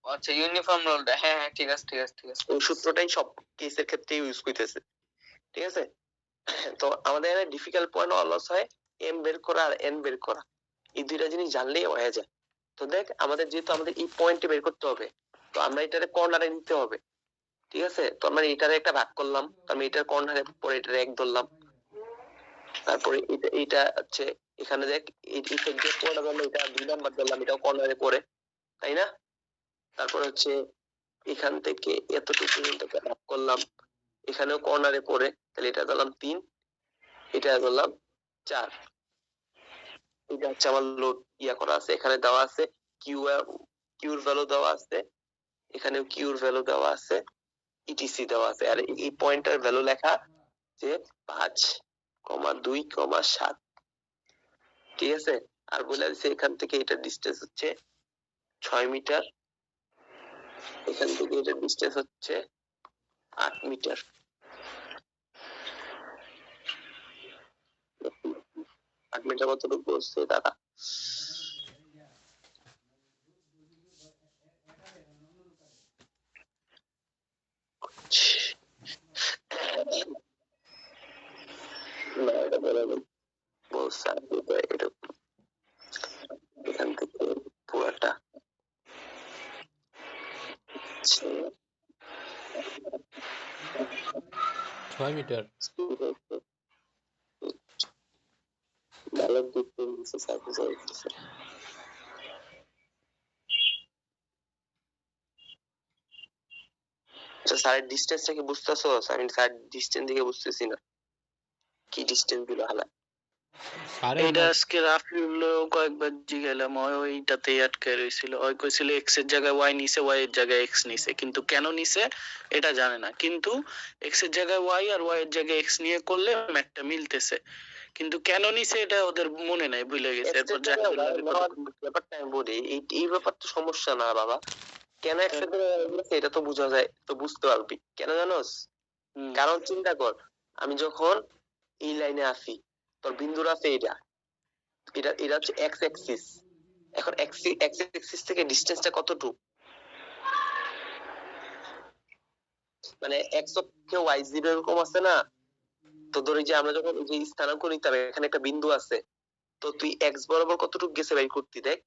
আচ্ছা ইউনিফর্ম রোলটা, হ্যাঁ হ্যাঁ ঠিক আছে ঠিক আছে ঠিক আছে। ওই সূত্রটাই সব কেসের ক্ষেত্রে ইউজ করতেছে, ঠিক আছে? তো আমাদের এখানে ডিফিকাল্ট পয়েন্ট অলস হয় এম বের করা আর এন বের করা, এই দুইটা জিনিস জানলেই হয়ে যায়। তো দেখ আমাদের যেহেতু আমাদের এই পয়েন্টে বের করতে হবে, তো আমরা এটারে কর্নারে নিতে হবে, ঠিক আছে? তো আমরা এটারে একটা ভাগ করলাম, আমি এটার কর্নারে পরে এটারে এক ধরলাম, তারপরে এটা হচ্ছে এখানে দেখ এই সাইড দিয়ে পড়া গেল, এটা 2 নাম্বার ধরলাম, এটাও কর্নারে পড়ে, তাই না? তারপর হচ্ছে এখান থেকে এতটুকু পর্যন্ত ভাগ করলাম, এখানেও কর্নারে পড়ে, তাহলে এটা ধরলাম 3, এটা ধরলাম 4। এটা হচ্ছে আমার লোড ইয়া করা আছে, এখানে দেওয়া আছে কিউর ভ্যালু দেওয়া আছে, এখানেও কিউর ভ্যালু দেওয়া আছে, ইটিসি দেওয়া আছে, আর এই পয়েন্টার ভ্যালু লেখা যে 5,2,7, ঠিক আছে? আর বলে দিচ্ছে এখান থেকে এটা ডিসটেন্স হচ্ছে 6 মিটার, এখান থেকে এটা ডিসটেন্স হচ্ছে 8 মিটার। 8 মিটার কতটুকু বলছে দাদা? না এটা বরাবর বলছে, আর এটা এরকম এখান থেকে পুরাটা 6 মিটার। ভালো দিতে দিচ্ছে সার্ভিস হচ্ছে। আচ্ছা স্যারের ডিসটেন্সটা কি বুঝতেছো? আমি স্যার ডিসটেন্স দিকে বুঝতেছি না, কি ডিসটেন্স গুলো হালা। সারে এটা আমার আজকে রাফিউল কয়েকবার জিজ্ঞাইলাম, ওইটাতেই আটকে রয়েছিল। ওই কইছিল এক্স এর জায়গায় ওয়াই নিছে, ওয়াই এর জায়গায় এক্স নিছে, কিন্তু কেন নিছে এটা জানে না। কিন্তু এক্স এর জায়গায় ওয়াই আর ওয়াই এর জায়গায় এক্স নিয়ে করলে ম্যাথটা মিলতেছে, কিন্তু কেন নিছে এটা ওদের মনে নাই, ভুলে গেছে। এরপর ব্যাপারটা আমি বলি, এই ব্যাপার তো সমস্যা না বাবা, কেন একসাথে গেছে এটা তো বোঝা যায়, তো বুঝতে পারবি কেন জানোস? কারণ চিন্তা কর, আমি যখন এই লাইনে আসি, তোর বিন্দুর আছে এটা, এটা হচ্ছে এক্স অ্যাক্সিস, এখন এক্স অ্যাক্সিস থেকে ডিসটেন্সটা কতটুকু, মানে এক্স অক্ষে ওয়াই জিরো এরকম আছে না, তো ধরি যে আমরা যখন এই যে স্থানাঙ্ক নিতাম এখানে একটা বিন্দু আছে, তো তুই এক্স বরাবর কতটুকু গেছে বের করতি দেখ,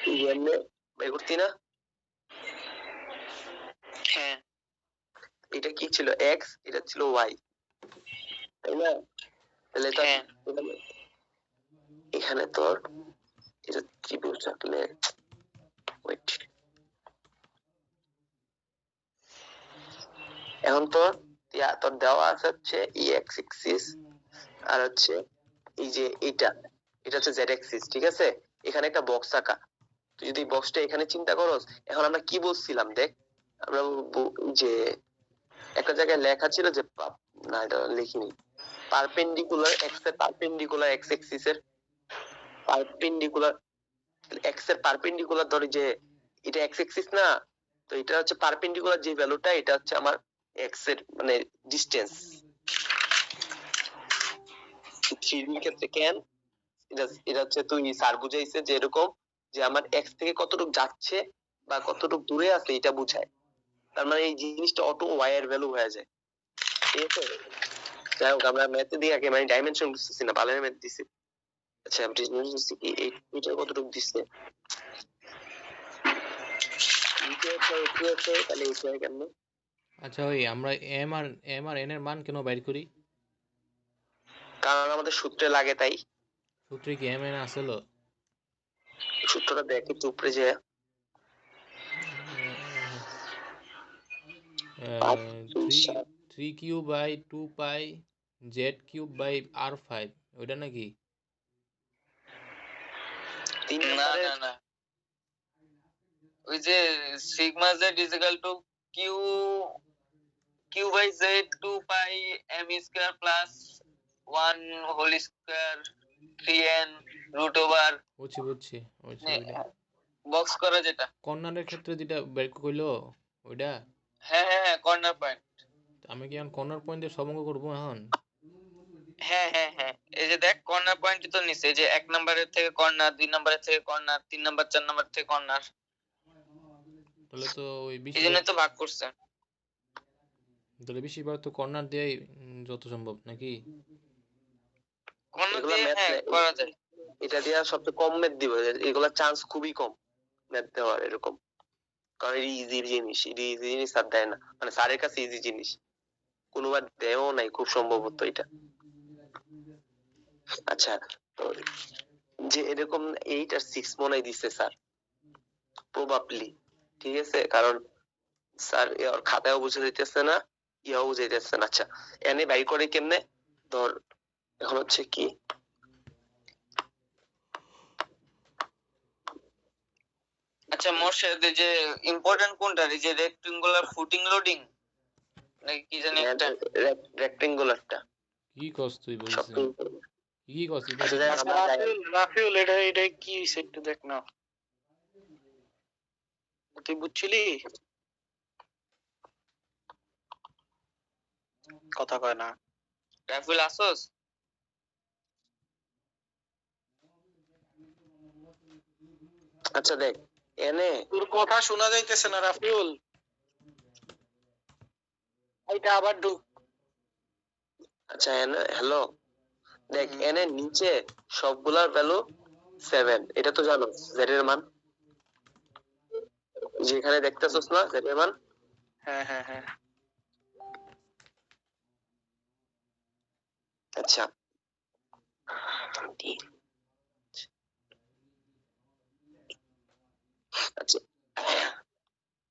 তুই এমনি বের করতি না? হ্যাঁ এটা কি ছিল এক্স, এটা ছিল ওয়াই, তাই না? তাহলে এটা হ্যাঁ এখানে তোর এটা ত্রিভুজ আঁকলে wait, এখন তোর তোর দেওয়া আছে হচ্ছে ই এক্স এক্সিস আর হচ্ছে এই যে এটা হচ্ছে জেড এক্সিস, ঠিক আছে? এখানে একটা বক্স আঁকা, তুই যদি বক্সটা এখানে চিন্তা করস, এখন আমরা কি বলছিলাম দেখ, আমরা যে একটা জায়গায় লেখা ছিল যে না এটা লিখিনি, পারপেন্ডিকুলার এক্স এর পারপেন্ডিকুলার এক্স এক্সিস এর পারপেন্ডিকুলার এক্স এর পারপেন্ডিকুলার ধরি যে এটা এক্স এক্সিস না, তো এটা হচ্ছে পারপেন্ডিকুলার যে ভ্যালুটা এটা হচ্ছে আমার এক্স এর মানে ডিসটেন্স। থ্রিডির ক্ষেত্রে কেন এটা হচ্ছে তুই স্যার বুঝাইছে যে এরকম যে আমার এক্স থেকে কতটুকু যাচ্ছে বা কতটুকু দূরে আছে এটা বুঝায়, তার মানে এই জিনিসটা অটো ওয়াই এর ভ্যালু হয়ে যায়, ঠিক আছে? যাই হোক আমরা ম্যাথে দিয়ে আগে মানে ডাইমেনশন বুঝতেছি না, ভালো ম্যাথ দিছি। আচ্ছা এই মিটার কতটুকু দিচ্ছে, তাহলে এটা কেন? আচ্ছা ওই আমরা এম আর এন এর মান কেন বাইর করি? কারণ আমাদের সূত্রে লাগে তাই। সূত্রে কি এম এন আসল? সূত্রটা দেখ একটু উপরে যে three cube by 2 pi Z cube by আর 5, ওইটা নাকি? তিন না নম্বরে না না, ওই যে sigma z is equal to q q by z 2 pi m square plus 1 whole square 3n root over বুঝছি ওইটা বক্স করা যেটা। কর্নারের ক্ষেত্রে যেটা বের কইলো ওইটা। হ্যাঁ হ্যাঁ হ্যাঁ, কর্নার পয়েন্ট। আমি কি এখন কর্নার পয়েন্ট দিয়ে সব অঙ্ক করবো এখন? হ্যাঁ হ্যাঁ হ্যাঁ, এই যে দেখ কর্নার পয়েন্ট তো নিচে, এই যে 1 নম্বরের থেকে কর্নার, 2 নম্বরের থেকে কর্নার, 3 নম্বর 4 নম্বর থেকে কর্নার, তাহলে তো ওই এই জন্য তো ভাগ করছে। বেশিরভাগ তো কর্নার দিয়েই যত সম্ভব নাকি? কর্নার এগুলা দিয়ে ম্যাথ হ্যাঁ করা যায়। এটা দিয়ে সবচেয়ে কম ম্যাথ দিব, এগুলা চান্স খুবই কম ম্যাথ দেওয়ার এরকম, কারণ ইজি জিনিস স্যার দেয় না, মানে স্যারের কাছে ইজি জিনিস কোনোবার দেয়ও নাই খুব সম্ভবত এটা। আচ্ছা তো যে এরকম 8 আর 6 মনে হয় দিচ্ছে স্যার প্রবাবলি, ঠিক আছে? কারণ স্যার ওর খাতায়ও বুঝে দিতেছে না, ইয়াও বুঝে দিতেছে না। আচ্ছা এনে বাই করে কেমনে, ধর এখন হচ্ছে কি আচ্ছা মোর্শেদ, এই যে ইম্পর্টেন্ট কোনটা, এই যে রেক্টেঙ্গুলার ফুটিং লোডিং নাকি কি জানি একটা? রেক্টেঙ্গুলারটা কি কস তুই বলছিস? সবচেয়ে কি কস তুই? আচ্ছা, যাই হোক, আমরা যাই- রাফিউল এটা কি হইছে একটু দেখ না, তুই বুঝছিলি? কথা কয় না। রাফেল আসোস? আচ্ছা দেখ এনে তোর কথা শোনা যাইতেছে না রাফিউল, এটা আবার ঢুক। আচ্ছা এনে হ্যালো দেখ এনে নিচে সবগুলার ভ্যালু 7, এটা তো জানো জেড এর মান, যেখানে দেখতেছস না জেড এর মান। হ্যাঁ হ্যাঁ হ্যাঁ আচ্ছা আচ্ছা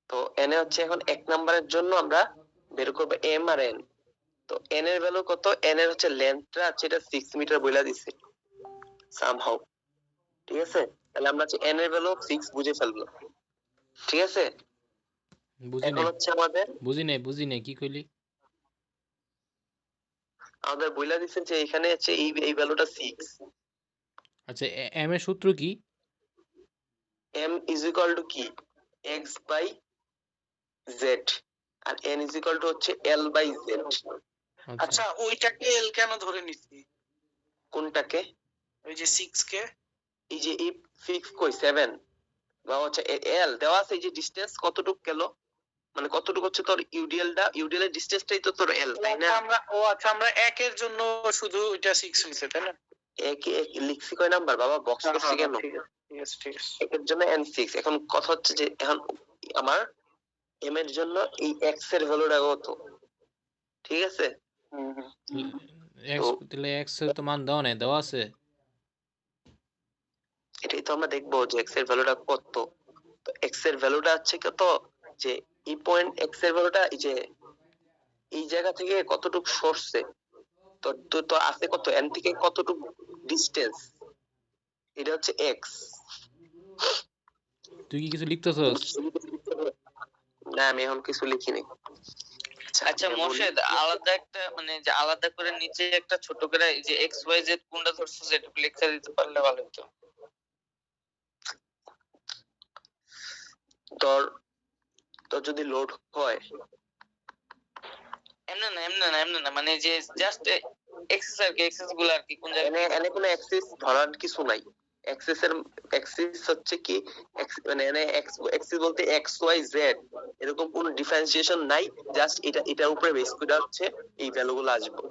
তো এনে হচ্ছে এখন 1 নম্বরের জন্য আমরা বের করবো এম আর এন। তো এন এর ভ্যালু কত, এন এর হচ্ছে লেন্থটা আছে এটা 6 মিটার বইলা দিছে সামহাউ, ঠিক আছে? তাহলে আমরা হচ্ছে এন এর ভ্যালু 6 বুঝে ফেলবো, ঠিক আছে? এখন হচ্ছে বুঝি নাই কি কইলি? আমাদের বইলা দিছে যে এখানে হচ্ছে এই ভ্যালুটা 6, আচ্ছা এম এর সূত্র কি? m ইজ ইকুয়াল টু কি x বাই z আর n ইজ ইকুয়াল টু হচ্ছে l বাই z। আচ্ছা ওইটাকে এল কেন ধরে নিছি? কোনটাকে? ওই যে 6 কে, এই যে এই 6 কই 7 বা হচ্ছে l দেওয়া আছে, এই যে ডিসটেন্স কতটুকু গেল মানে কতটুকু হচ্ছে তোর ইউডিএল এর ডিসটেন্সটাই তো তোর এল, তাই না? আমরা একের জন্য শুধু ওইটা 6 হইছে তাই না? এক লিখছি কয় নাম্বার বাবা, বক্স করছি কেন? ঠিক আছে ঠিক আছে ঠিক আছে। এর জন্য n6। এখন কথা হচ্ছে যে এখন আমার m এর জন্য এই x এর ভ্যালুটা কত, ঠিক আছে? এক্স তাহলে এক্স এর তো মান দেওয়া নাই, দেওয়া আছে? এটাই তো আমরা দেখবো যে x এর ভ্যালুটা কত। তো x এর ভ্যালুটা হচ্ছে কত, যে এই পয়েন্ট x এর ভ্যালুটা এই যে এই জায়গা থেকে কতটুকু সরছে, তো তো তো আছে কত n থেকে কতটুকু ডিসটেন্স, এটা হচ্ছে x। তুই কি কিছু লিখতেছস? না আমি এখন কিছু লিখিনি। আচ্ছা মোর্শেদ, আলাদা একটা মানে যে আলাদা করে নিচে একটা ছোট করে এই যে এক্স ওয়াই জেড কোনটা ধরছো সেটা লেখা দিতে পারলে ভালো হতো। তোর তোর যদি লোড হয়, এমনে না মানে যে জাস্ট এক্সেস আর কি, এক্সেস গুলো আর কি কোন জায়গায় এনে কোনো অ্যাক্সেস ধরার কিছু নাই। অ্যাক্সেস হচ্ছে কি, মানে এনে অ্যাক্সেস বলতে এক্স ওয়াই জেড এরকম কোনো ডিফারেন্সিয়েশন নাই, জাস্ট এটার উপরে বেস করে হচ্ছে এই ভ্যালুগুলো আসবে।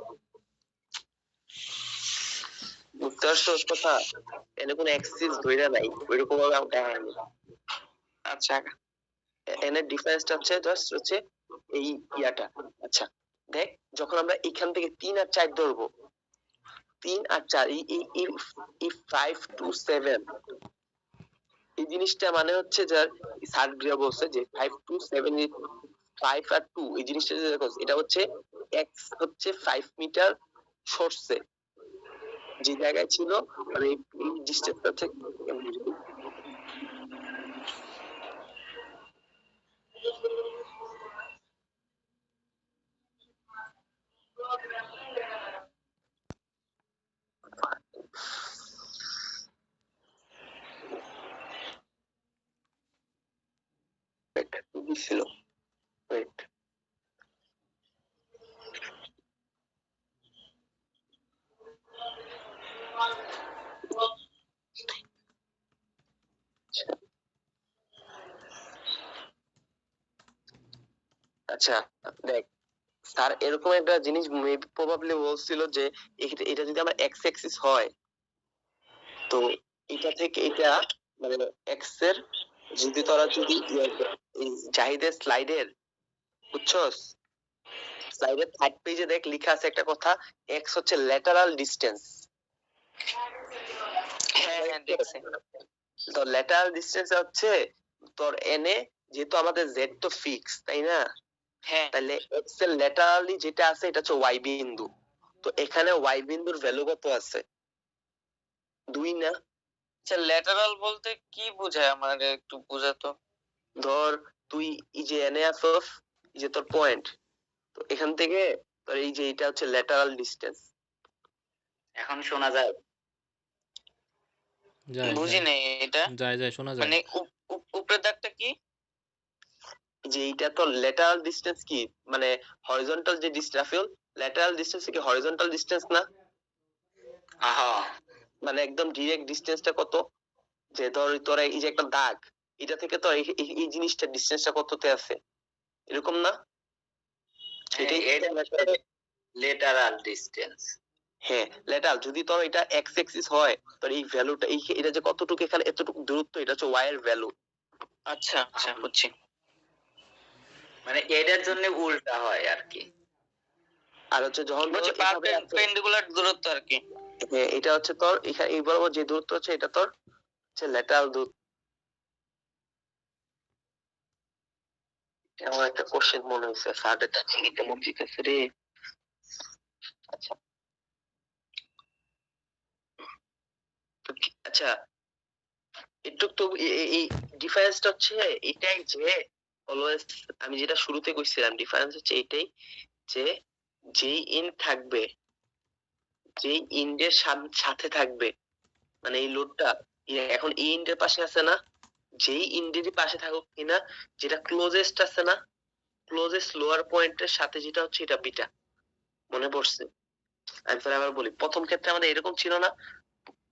বুঝতে পারছো কথা? এনে কোনো অ্যাক্সেস ধইরা নাই ওইরকম ভাবে আমরা দেখাইনি। আচ্ছা এনে ডিফারেন্সটা হচ্ছে জাস্ট হচ্ছে এই ইয়াটা। আচ্ছা দেখ, যখন আমরা এখান থেকে 3 আর 4 ধরবো, 3 আর 4 এই 5 to 7 এই জিনিসটা মানে হচ্ছে যার স্যার গ্রিয়া বলছে যে 5 to 7 5 আর 2 এই জিনিসটা যে দেখো এটা হচ্ছে x হচ্ছে 5 মিটার সরছে যে জায়গায় ছিল, মানে এই ডিসটেন্সটা থেকে ছিল। ওয়েট, আচ্ছা দেখ, স্যার এরকম একটা জিনিস প্রবাবলি বলছিল যে এটা যদি আমার এক্স অ্যাক্সিস হয়, তো এটা থেকে এটা মানে এক্স এর যদি তোরা যদি এই জাহিদের স্লাইডের, বুঝছস, স্লাইডের থার্ড পেজে দেখ লেখা আছে একটা কথা, এক্স হচ্ছে ল্যাটারাল ডিসটেন্স। হ্যাঁ দেখছি। তো ল্যাটারাল ডিসটেন্স হচ্ছে তোর এনে, যেহেতু আমাদের জেড তো ফিক্স তাই না, হ্যাঁ তাহলে এক্স এর ল্যাটারালি যেটা আছে এটা হচ্ছে ওয়াই বিন্দু। তো এখানে ওয়াই বিন্দুর ভ্যালু কত আছে? 2 না? আচ্ছা ল্যাটারাল বলতে কি বোঝায় আমার একটু বোঝাতো। ধর তুই এই যে এনে আসস, এই যে তোর পয়েন্ট, তো এখান থেকে তোর এই যে এটা হচ্ছে ল্যাটারাল ডিসটেন্স। এখন শোনা যায়? যায় বুঝি নাই এটা, যায় শোনা যায়। মানে উপরের দাগটা কি? যে এইটা তো ল্যাটারাল ডিসটেন্স কি, মানে হরিজন্টাল যে ডিসটেন্স, রাফেল ল্যাটারাল ডিসটেন্স কি হরিজন্টাল ডিসটেন্স না? মানে একদম ডিরেক্ট ডিসটেন্সটা কত, যে ধর তোর এই যে একটা দাগ, এটা থেকে তো এই জিনিসটা ডিসটেন্সটা কততে আছে, এরকম না? এটাই ল্যাটারাল ডিসটেন্স। হ্যাঁ ল্যাটারাল, যদি তোর এটা এক্স অ্যাক্সিস হয় তোর এই ভ্যালুটা এটা যে কতটুকু এখানে এতটুকু দূরত্ব, এটা হচ্ছে ওয়াই এর ভ্যালু। আচ্ছা আচ্ছা বুঝছি, মানে এটার জন্য উল্টা হয় আর কি। আর হচ্ছে যখন পারপেন্ডিকুলার দূরত্ব আর কি। হ্যাঁ এটা হচ্ছে তোর এখানে এই বরাবর যে দূরত্ব হচ্ছে এটা তোর হচ্ছে ল্যাটারাল দূরত্ব। আমার একটা কোশ্চেন মনে হয়েছে, স্যারটা ঠিক কেমন জিজ্ঞাসা রে। আচ্ছা আচ্ছা একটু তো এই ডিফারেন্সটা হচ্ছে এটাই যে অলওয়েজ আমি যেটা শুরুতে কইছিলাম, ডিফারেন্স হচ্ছে এটাই যে যেই ইন থাকবে, যেই ইন্ডের সাথে থাকবে, মানে এই লোডটা এখন এই ইন্ডের পাশে আছে না, যেই ইন্ডেরই পাশে থাকুক কিনা, যেটা ক্লোজেস্ট আছে না, ক্লোজেস্ট লোয়ার পয়েন্টের সাথে যেটা হচ্ছে এটা বিটা। মনে পড়ছে? আমি তাহলে আবার বলি, প্রথম ক্ষেত্রে আমাদের এরকম ছিল না,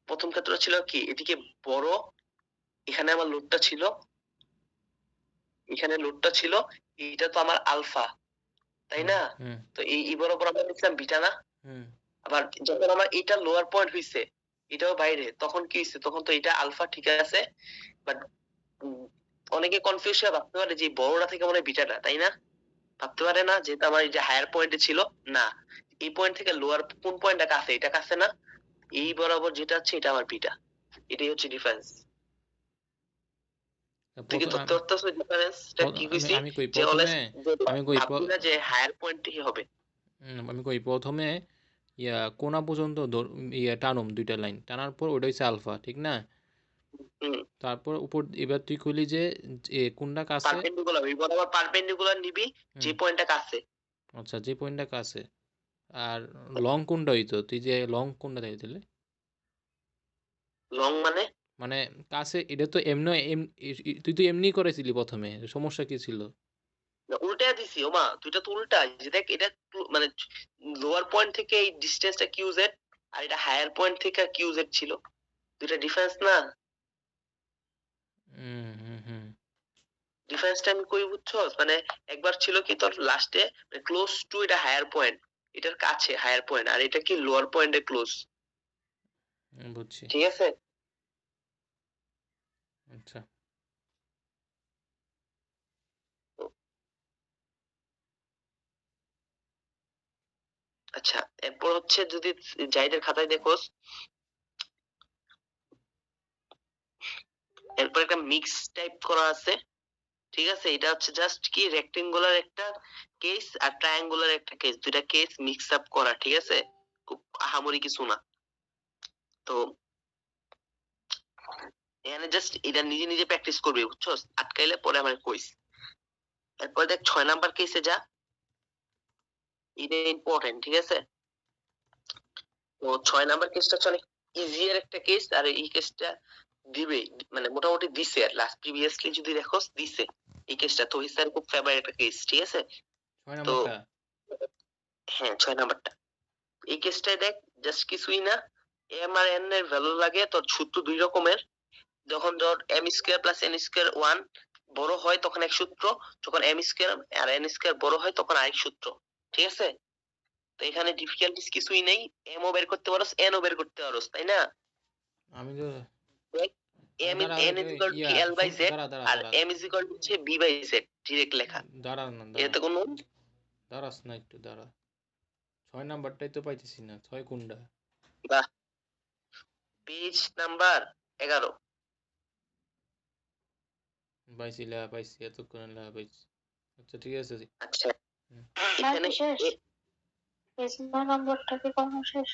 প্রথম ক্ষেত্রে ছিল কি এদিকে বড়, এখানে আমার লোডটা ছিল এখানে লোডটা ছিল, এটা তো আমার আলফা, তাই না? হুম তো এই বরাবর আমরা দেখলাম বিটা না? হুম আবার যখন আমার এটা লোয়ার পয়েন্ট হইছে, এটাও বাইরে, তখন কি হইছে? তখন তো এটা আলফা ঠিক আছে, বাট অনেকে কনফিউজ হয়ে ভাবতে পারে যে এই বড়টা থেকে মনে হয় বিটাটা, তাই না? ভাবতে পারে না যে এটা আমার এই যে হায়ার পয়েন্টে ছিল, না, এই পয়েন্ট থেকে লোয়ার কোন পয়েন্টটা কাছে, এটা কাছে না, এই বরাবর যেটা আছে এটা আমার বিটা। এটাই হচ্ছে ডিফারেন্স। তুই কি ধরতে পারতেছ ডিফারেন্সটা কি কইছি? আমি কই যে অলওয়েজ প্রথমে আমি কই ভাববি না যে হায়ার পয়েন্টই হবে। আমি কই প্রথমে কোনা পর্যন্ত টানুম দুইটা লাইন টানার পর ওইটা হচ্ছে আলফা, ঠিক না? হুম, তারপর উপর এবার তুই কইলি যে কোনটা কাছে। পারপেন্ডিকুলার, এই বরাবর পারপেন্ডিকুলার নিবি যে পয়েন্টটা কাছে। আচ্ছা, যে পয়েন্টটা কাছে। আর লং কোনটা হইতো? তুই যে লং কোনটা দিলে? লং মানে মানে কাছে, এটা তো এমনি তুই তো এমনি করেছিলি প্রথমে, সমস্যা কি ছিল? উল্টায় দিছি ওমা, দুইটা তো উল্টা। যে দেখ এটা মানে লোয়ার পয়েন্ট থেকে এই ডিসটেন্সটা কিউ জেড, আর এটা হায়ার পয়েন্ট থেকে কিউ জেড ছিল, দুইটা ডিফারেন্স না? হুম হুম হুম ডিফারেন্সটা আমি কই বুঝছস? মানে একবার ছিল কি তোর লাস্টে ক্লোজ টু, এটা হায়ার পয়েন্ট, এটার কাছে হায়ার পয়েন্ট, আর এটা কি লোয়ার পয়েন্টে ক্লোজ, বুঝছি। ঠিক আছে? আচ্ছা, আচ্ছা, এরপর হচ্ছে যদি জাইদের খাতায় দেখোস, এরপর একটা মিক্স টাইপ করা আছে, ঠিক আছে? এটা হচ্ছে জাস্ট কি রেক্টেঙ্গুলার একটা কেস আর ট্রায়াঙ্গুলার একটা কেস, দুইটা কেস মিক্স আপ করা, ঠিক আছে? খুব আহামরি কিছু না। তো এখানে জাস্ট এটা নিজে নিজে প্র্যাকটিস করবি, বুঝছস? আটকাইলে পরে আমার কইস। এরপর দেখ 6 নাম্বার কেসে যা, এটা ইম্পর্টেন্ট, ঠিক আছে? তো 6 নাম্বার কেসটা হচ্ছে অনেক ইজিয়ার একটা কেস, আর এই কেসটা দিবে, মানে মোটামুটি দিছে, আর লাস্ট প্রিভিয়াসলি যদি দেখোস দিছে এই কেসটা, তো হিসার খুব ফেভারিট একটা কেস, ঠিক আছে? 6 তো নাম্বারটা। হ্যাঁ, 6 নাম্বারটা এই কেসটাই দেখ, জাস্ট কিছুই না, এম আর এন এর ভ্যালু লাগে তোর সূত্র দুই রকমের। যখন ধর m square plus n square 1 বড় হয় তখন এক সূত্র, যখন এম স্কয়ার আর এন স্কয়ার বড় হয় তখন আরেক সূত্র, ঠিক আছে? তো এখানে ডিফিকাল্টিস কিছুই নেই, এম ও বের করতে পারোস, এন ও বের করতে পারোস, তাই না? আমি তো দেখ, এম দাঁড়া, n is equal to l by z, দাঁড়া দাঁড়া আর দাঁড়া এম ইজ ইকুয়াল টু হচ্ছে বি বাই জেড, ডিরেক্ট লেখা, দাঁড়া না, এতে কোনো দাঁড়াস না একটু, দাঁড়া। 6 নাম্বারটাই তো পাইতেছি না, 6 কোনটা? বাহ, পেজ নাম্বার 11। পাইছি, পাইছি, এতক্ষণ পাইছি। আচ্ছা, ঠিক আছে। আচ্ছা, হুম। এখানে শেষ? পেজ নম্বরটা কি কখনো শেষ?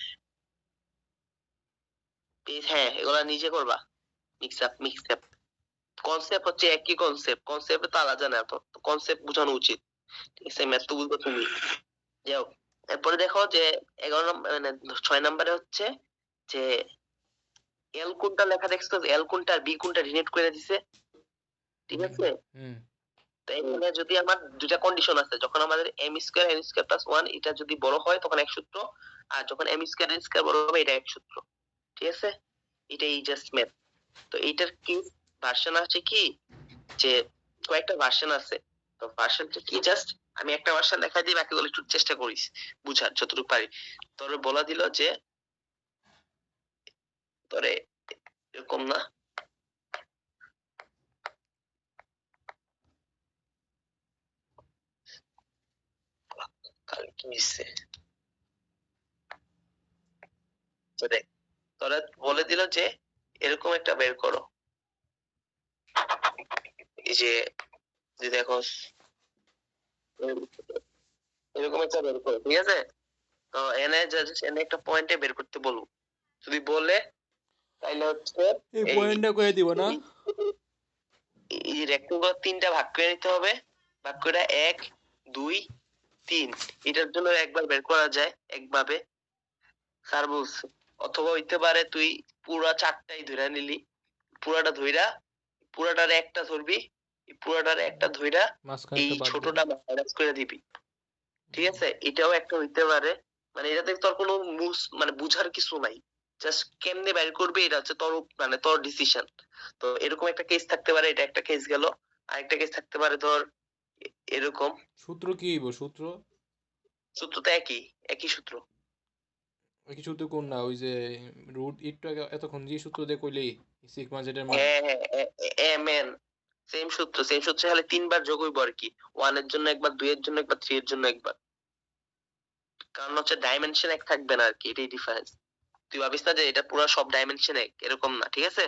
হ্যাঁ, এগুলা নিজে করবা, মিক্স আপ কনসেপ্ট হচ্ছে একই কনসেপ্ট, কনসেপ্টে তো আলাদা না, তো কনসেপ্ট বোঝানো উচিত, ঠিক আছে? ম্যাথ তো বুঝবো তুমি। যাও, এরপরে দেখো যে 11 নম্বর মানে 6 নম্বরে হচ্ছে যে এল কোনটা লেখা দেখছো, এল কোনটা আর বি কোনটা রিনেট করে দিছে, ঠিক আছে? হুম তো এখানে যদি আমার দুইটা কন্ডিশন আছে, যখন আমাদের m square n square plus 1 এটা যদি বড় হয় তখন এক সূত্র, আর যখন এম স্কয়ার এন স্কয়ার বড় হবে এটা এক সূত্র, ঠিক আছে? এটাই জাস্ট ম্যাথ। তো এইটার কি ভার্সন আছে কি, যে কয়েকটা ভার্সন আছে, তো ভার্সনটা কি জাস্ট আমি একটা ভার্সন দেখাই দিই, বাকিগুলো একটু চেষ্টা করিস বুঝার যতটুকু পারি। তোর বলা দিল যে তোরে এরকম না, কাল কি মিশছে, তো দেখ তোরা বলে দিল যে এরকম একটা বের করো, এই যে যে দেখো এরকম একটা বের করো, ঠিক আছে? তো এনে এনে একটা পয়েন্টে বের করতে বলবো, যদি বলে তাইলে হচ্ছে এই এই পয়েন্টটা করে দিব না? এই রেক্টেঙ্গুলার তিনটা ভাগ করে নিতে হবে, ভাগ করে 1 2 3, এটার জন্য একবার বের করা যায় একভাবে, স্যার বলছে। অথবা হইতে পারে তুই পুরা চারটাই ধইরা নিলি, পুরাটা ধইরা পুরাটার একটা ধরবি, পুরাটার একটা ধইরা মাঝখানে এই একটা বাদ দে। ছোটটা মাইনাস করে দিবি, ঠিক আছে? এটাও একটা হইতে পারে, মানে এটাতে তোর কোনো মানে বুঝার কিছু নাই, জাস্ট কেমনে বের করবি এটা হচ্ছে তোর মানে তোর ডিসিশন। তো এরকম একটা কেস থাকতে পারে, এটা একটা কেস গেল। আরেকটা কেস থাকতে পারে ধর এরকম, সূত্র কি হইব সূত্র? সূত্র তো একই সূত্র। একই সূত্র কোন না ওই যে রুট একটু আগে এতক্ষণ যে সূত্র দিয়ে কইলি সিগমা জেড এর মান। হ্যাঁ ম্যান, সেম সূত্র হলে 3 বার যোগ হইব আর কি, 1 এর জন্য একবার, 2 এর জন্য একবার, 3 এর জন্য একবার। কারণ হচ্ছে ডাইমেনশন এক থাকবে না আর কি, এটাই ডিফারেন্স। তুই ভাবিস না যে এটা পুরো সব ডাইমেনশন এক, এরকম না, ঠিক আছে?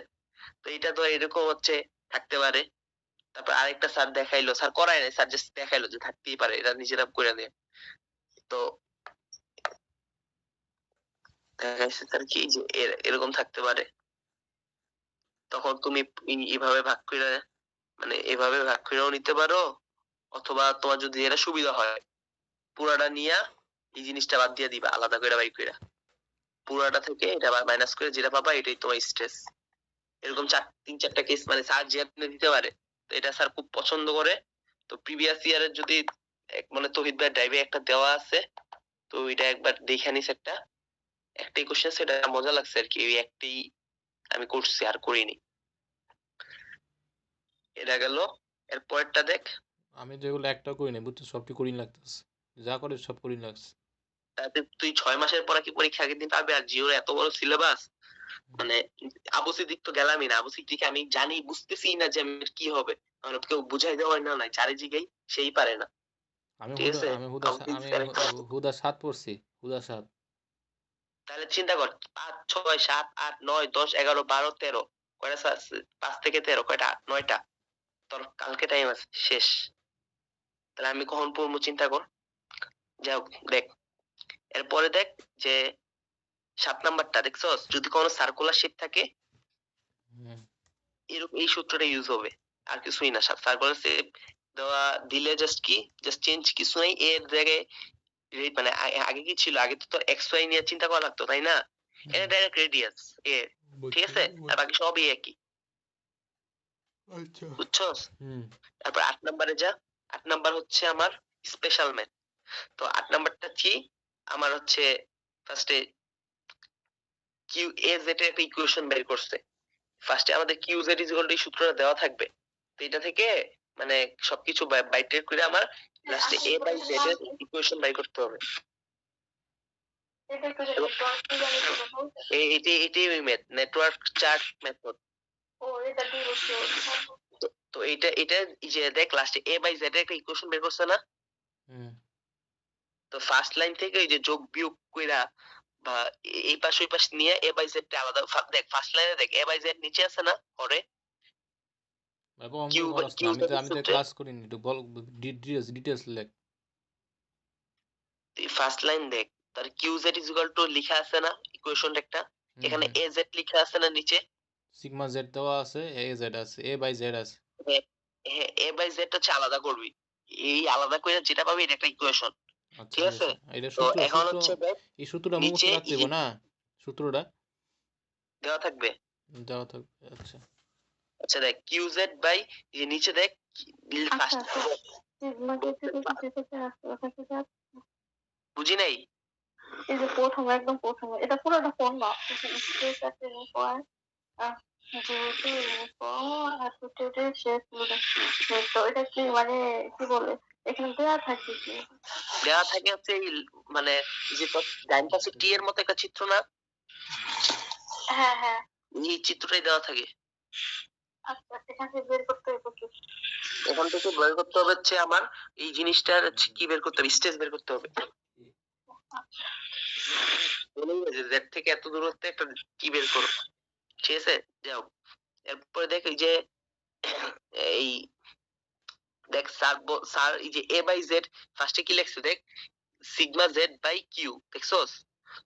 তো এটা তো এরকম হচ্ছে থাকতে পারে। তারপর আরেকটা স্যার দেখাইলো, স্যার করায় নাই, স্যার জাস্ট দেখাইলো যে থাকতেই পারে, এটা নিজেরা করে নেয়। তো দেখাইছে স্যার কি যে এরকম থাকতে পারে, তখন তুমি এইভাবে ভাগ করে, মানে এভাবে ভাগ করেও নিতে পারো, অথবা তোমার যদি এটা সুবিধা হয় পুরাটা নিয়া এই জিনিসটা বাদ দিয়ে দিবা, আলাদা করে বাই করে পুরাটা থেকে এটা মাইনাস করে যেটা পাবা এটাই তোমার স্ট্রেস। এরকম 3-4টা কেস মানে স্যার যেখানে দিতে পারে, তো এটা স্যার খুব পছন্দ করে। তো প্রিভিয়াস ইয়ারের যদি মানে তহিদ ভাই ড্রাইভে একটা দেওয়া আছে, তো এটা একবার দেখে নিস, একটাই কোশ্চেন, সেটা মজা লাগছে আর কি, ওই একটাই আমি করছি আর করিনি। এটা গেল, এর পরেরটা দেখ। আমি যেগুলো একটা করি না বুঝছো, সবটি করিন লাগতেছে, যা করে সব করিন লাগছে। তাতে তুই 6 মাসের পর কি পরীক্ষা আগের দিন পাবে? আর জিওর এত বড় সিলেবাস, মানে আবু সিদ্দিক তো গেলামই না, আবু সিদ্দিক আমি জানি, বুঝতেছি না যে আমার কি হবে, মানে কেউ বুঝাই দেওয়ার না নাই, চারি জিগাই সেই পারে না, আমি ঠিক আছে? হুদা 7 পড়ছি, হুদা 7। তাহলে চিন্তা কর, 5, 6, 7, 8, 9, 10, 11, 12, 13, কয়টা 5 থেকে 13, কয়টা? 9টা। তোর কালকে টাইম আছে, শেষ। তাহলে আমি কখন পড়বো চিন্তা কর। যাই হোক, দেখ এরপরে দেখ যে 7 নাম্বারটা দেখছস, যদি কোনো সার্কুলার শেপ থাকে এরকম এই সূত্রটা ইউজ হবে, আর কিছুই না। সার্কুলার শেপ দেওয়া দিলে জাস্ট কি, জাস্ট চেঞ্জ কিছু নাই, এর জায়গায় মানে আগে কি ছিল, আগে তো তোর এক্স ওয়াই নিয়ে চিন্তা করা লাগতো, তাই না? এটা ডাইরেক্ট রেডিয়াস এ, ঠিক আছে? আর বাকি সবই একই, আচ্ছা বুঝছস? তারপর 8 নাম্বারে যা। 8 নাম্বার হচ্ছে আমার স্পেশাল ম্যাথ। তো 8 নাম্বারটা কি, আমার হচ্ছে ফার্স্টে কিউ এ জেড এর একটা ইকুয়েশন বের করছে। ফার্স্টে আমাদের q z is equal to এই সূত্রটা দেওয়া থাকবে, তো এটা থেকে মানে সবকিছু বাইটের করে আমার লাস্টে এ বাই জেড এর ইকুয়েশন বাই করতে হবে। এটাই ওই ম্যাথ, নেটওয়ার্ক চার্ট মেথড। তো এটা এই যে দেখ লাস্টে এ বাই জেড এর একটা ইকুয়েশন বের করছে না, তো ফার্স্ট লাইন থেকে এই যে যোগ বিয়োগ কইরা বা এই পাশ ওই পাশ নিয়ে এ বাই জেড টা আলাদা। দেখ ফার্স্ট লাইনে দেখ এ বাই জেড নিচে আছে না, পরে আমি তো ক্লাস করিনি, একটু বল ডিটেইলস লেখ। ফার্স্ট লাইন দেখ, তার q z is equal to লেখা আছে না ইকুয়েশন একটা, এখানে এ জেড লেখা আছে না নিচে, সিগমা জেড দেওয়া আছে, এ জেড আছে, এ বাই জেড আছে। হ্যাঁ এ বাই জেড টা আলাদা করবি, এই আলাদা করে যেটা পাবি এটা একটা ইকুয়েশন, ঠিক আছে? তো এখন হচ্ছে দেখ এই সূত্রটা মুখস্থ রাখতে হবে না, সূত্রটা দেওয়া থাকবে। আচ্ছা আচ্ছা দেখ কিউ জেড বাই, এই নিচে দেখ ফার্স্ট, বুঝি নাই? এই যে প্রথমে একদম প্রথমে এটা পুরোটা ফোন না, এটা কি মানে কি বলে এখানে দেওয়া থাকে কি? দেওয়া থাকে হচ্ছে মানে যে ডাইন পাশে টি এর মতো একটা চিত্র না, হ্যাঁ হ্যাঁ এই চিত্রটাই দেওয়া থাকে। আচ্ছা এখান থেকে বের করতে হবে কি? এখান থেকে বের করতে হবে হচ্ছে আমার এই জিনিসটার কি বের করতে হবে, স্টেজ বের করতে হবে। জেড থেকে এত দূরত্বে একটা কি বের করো, ঠিক আছে? যাও এরপরে দেখ এই যে এই দেখ স্যার এই যে এ বাই জেড ফার্স্টে কি লিখছে দেখ, সিগমা জেড বাই কিউ, দেখছস?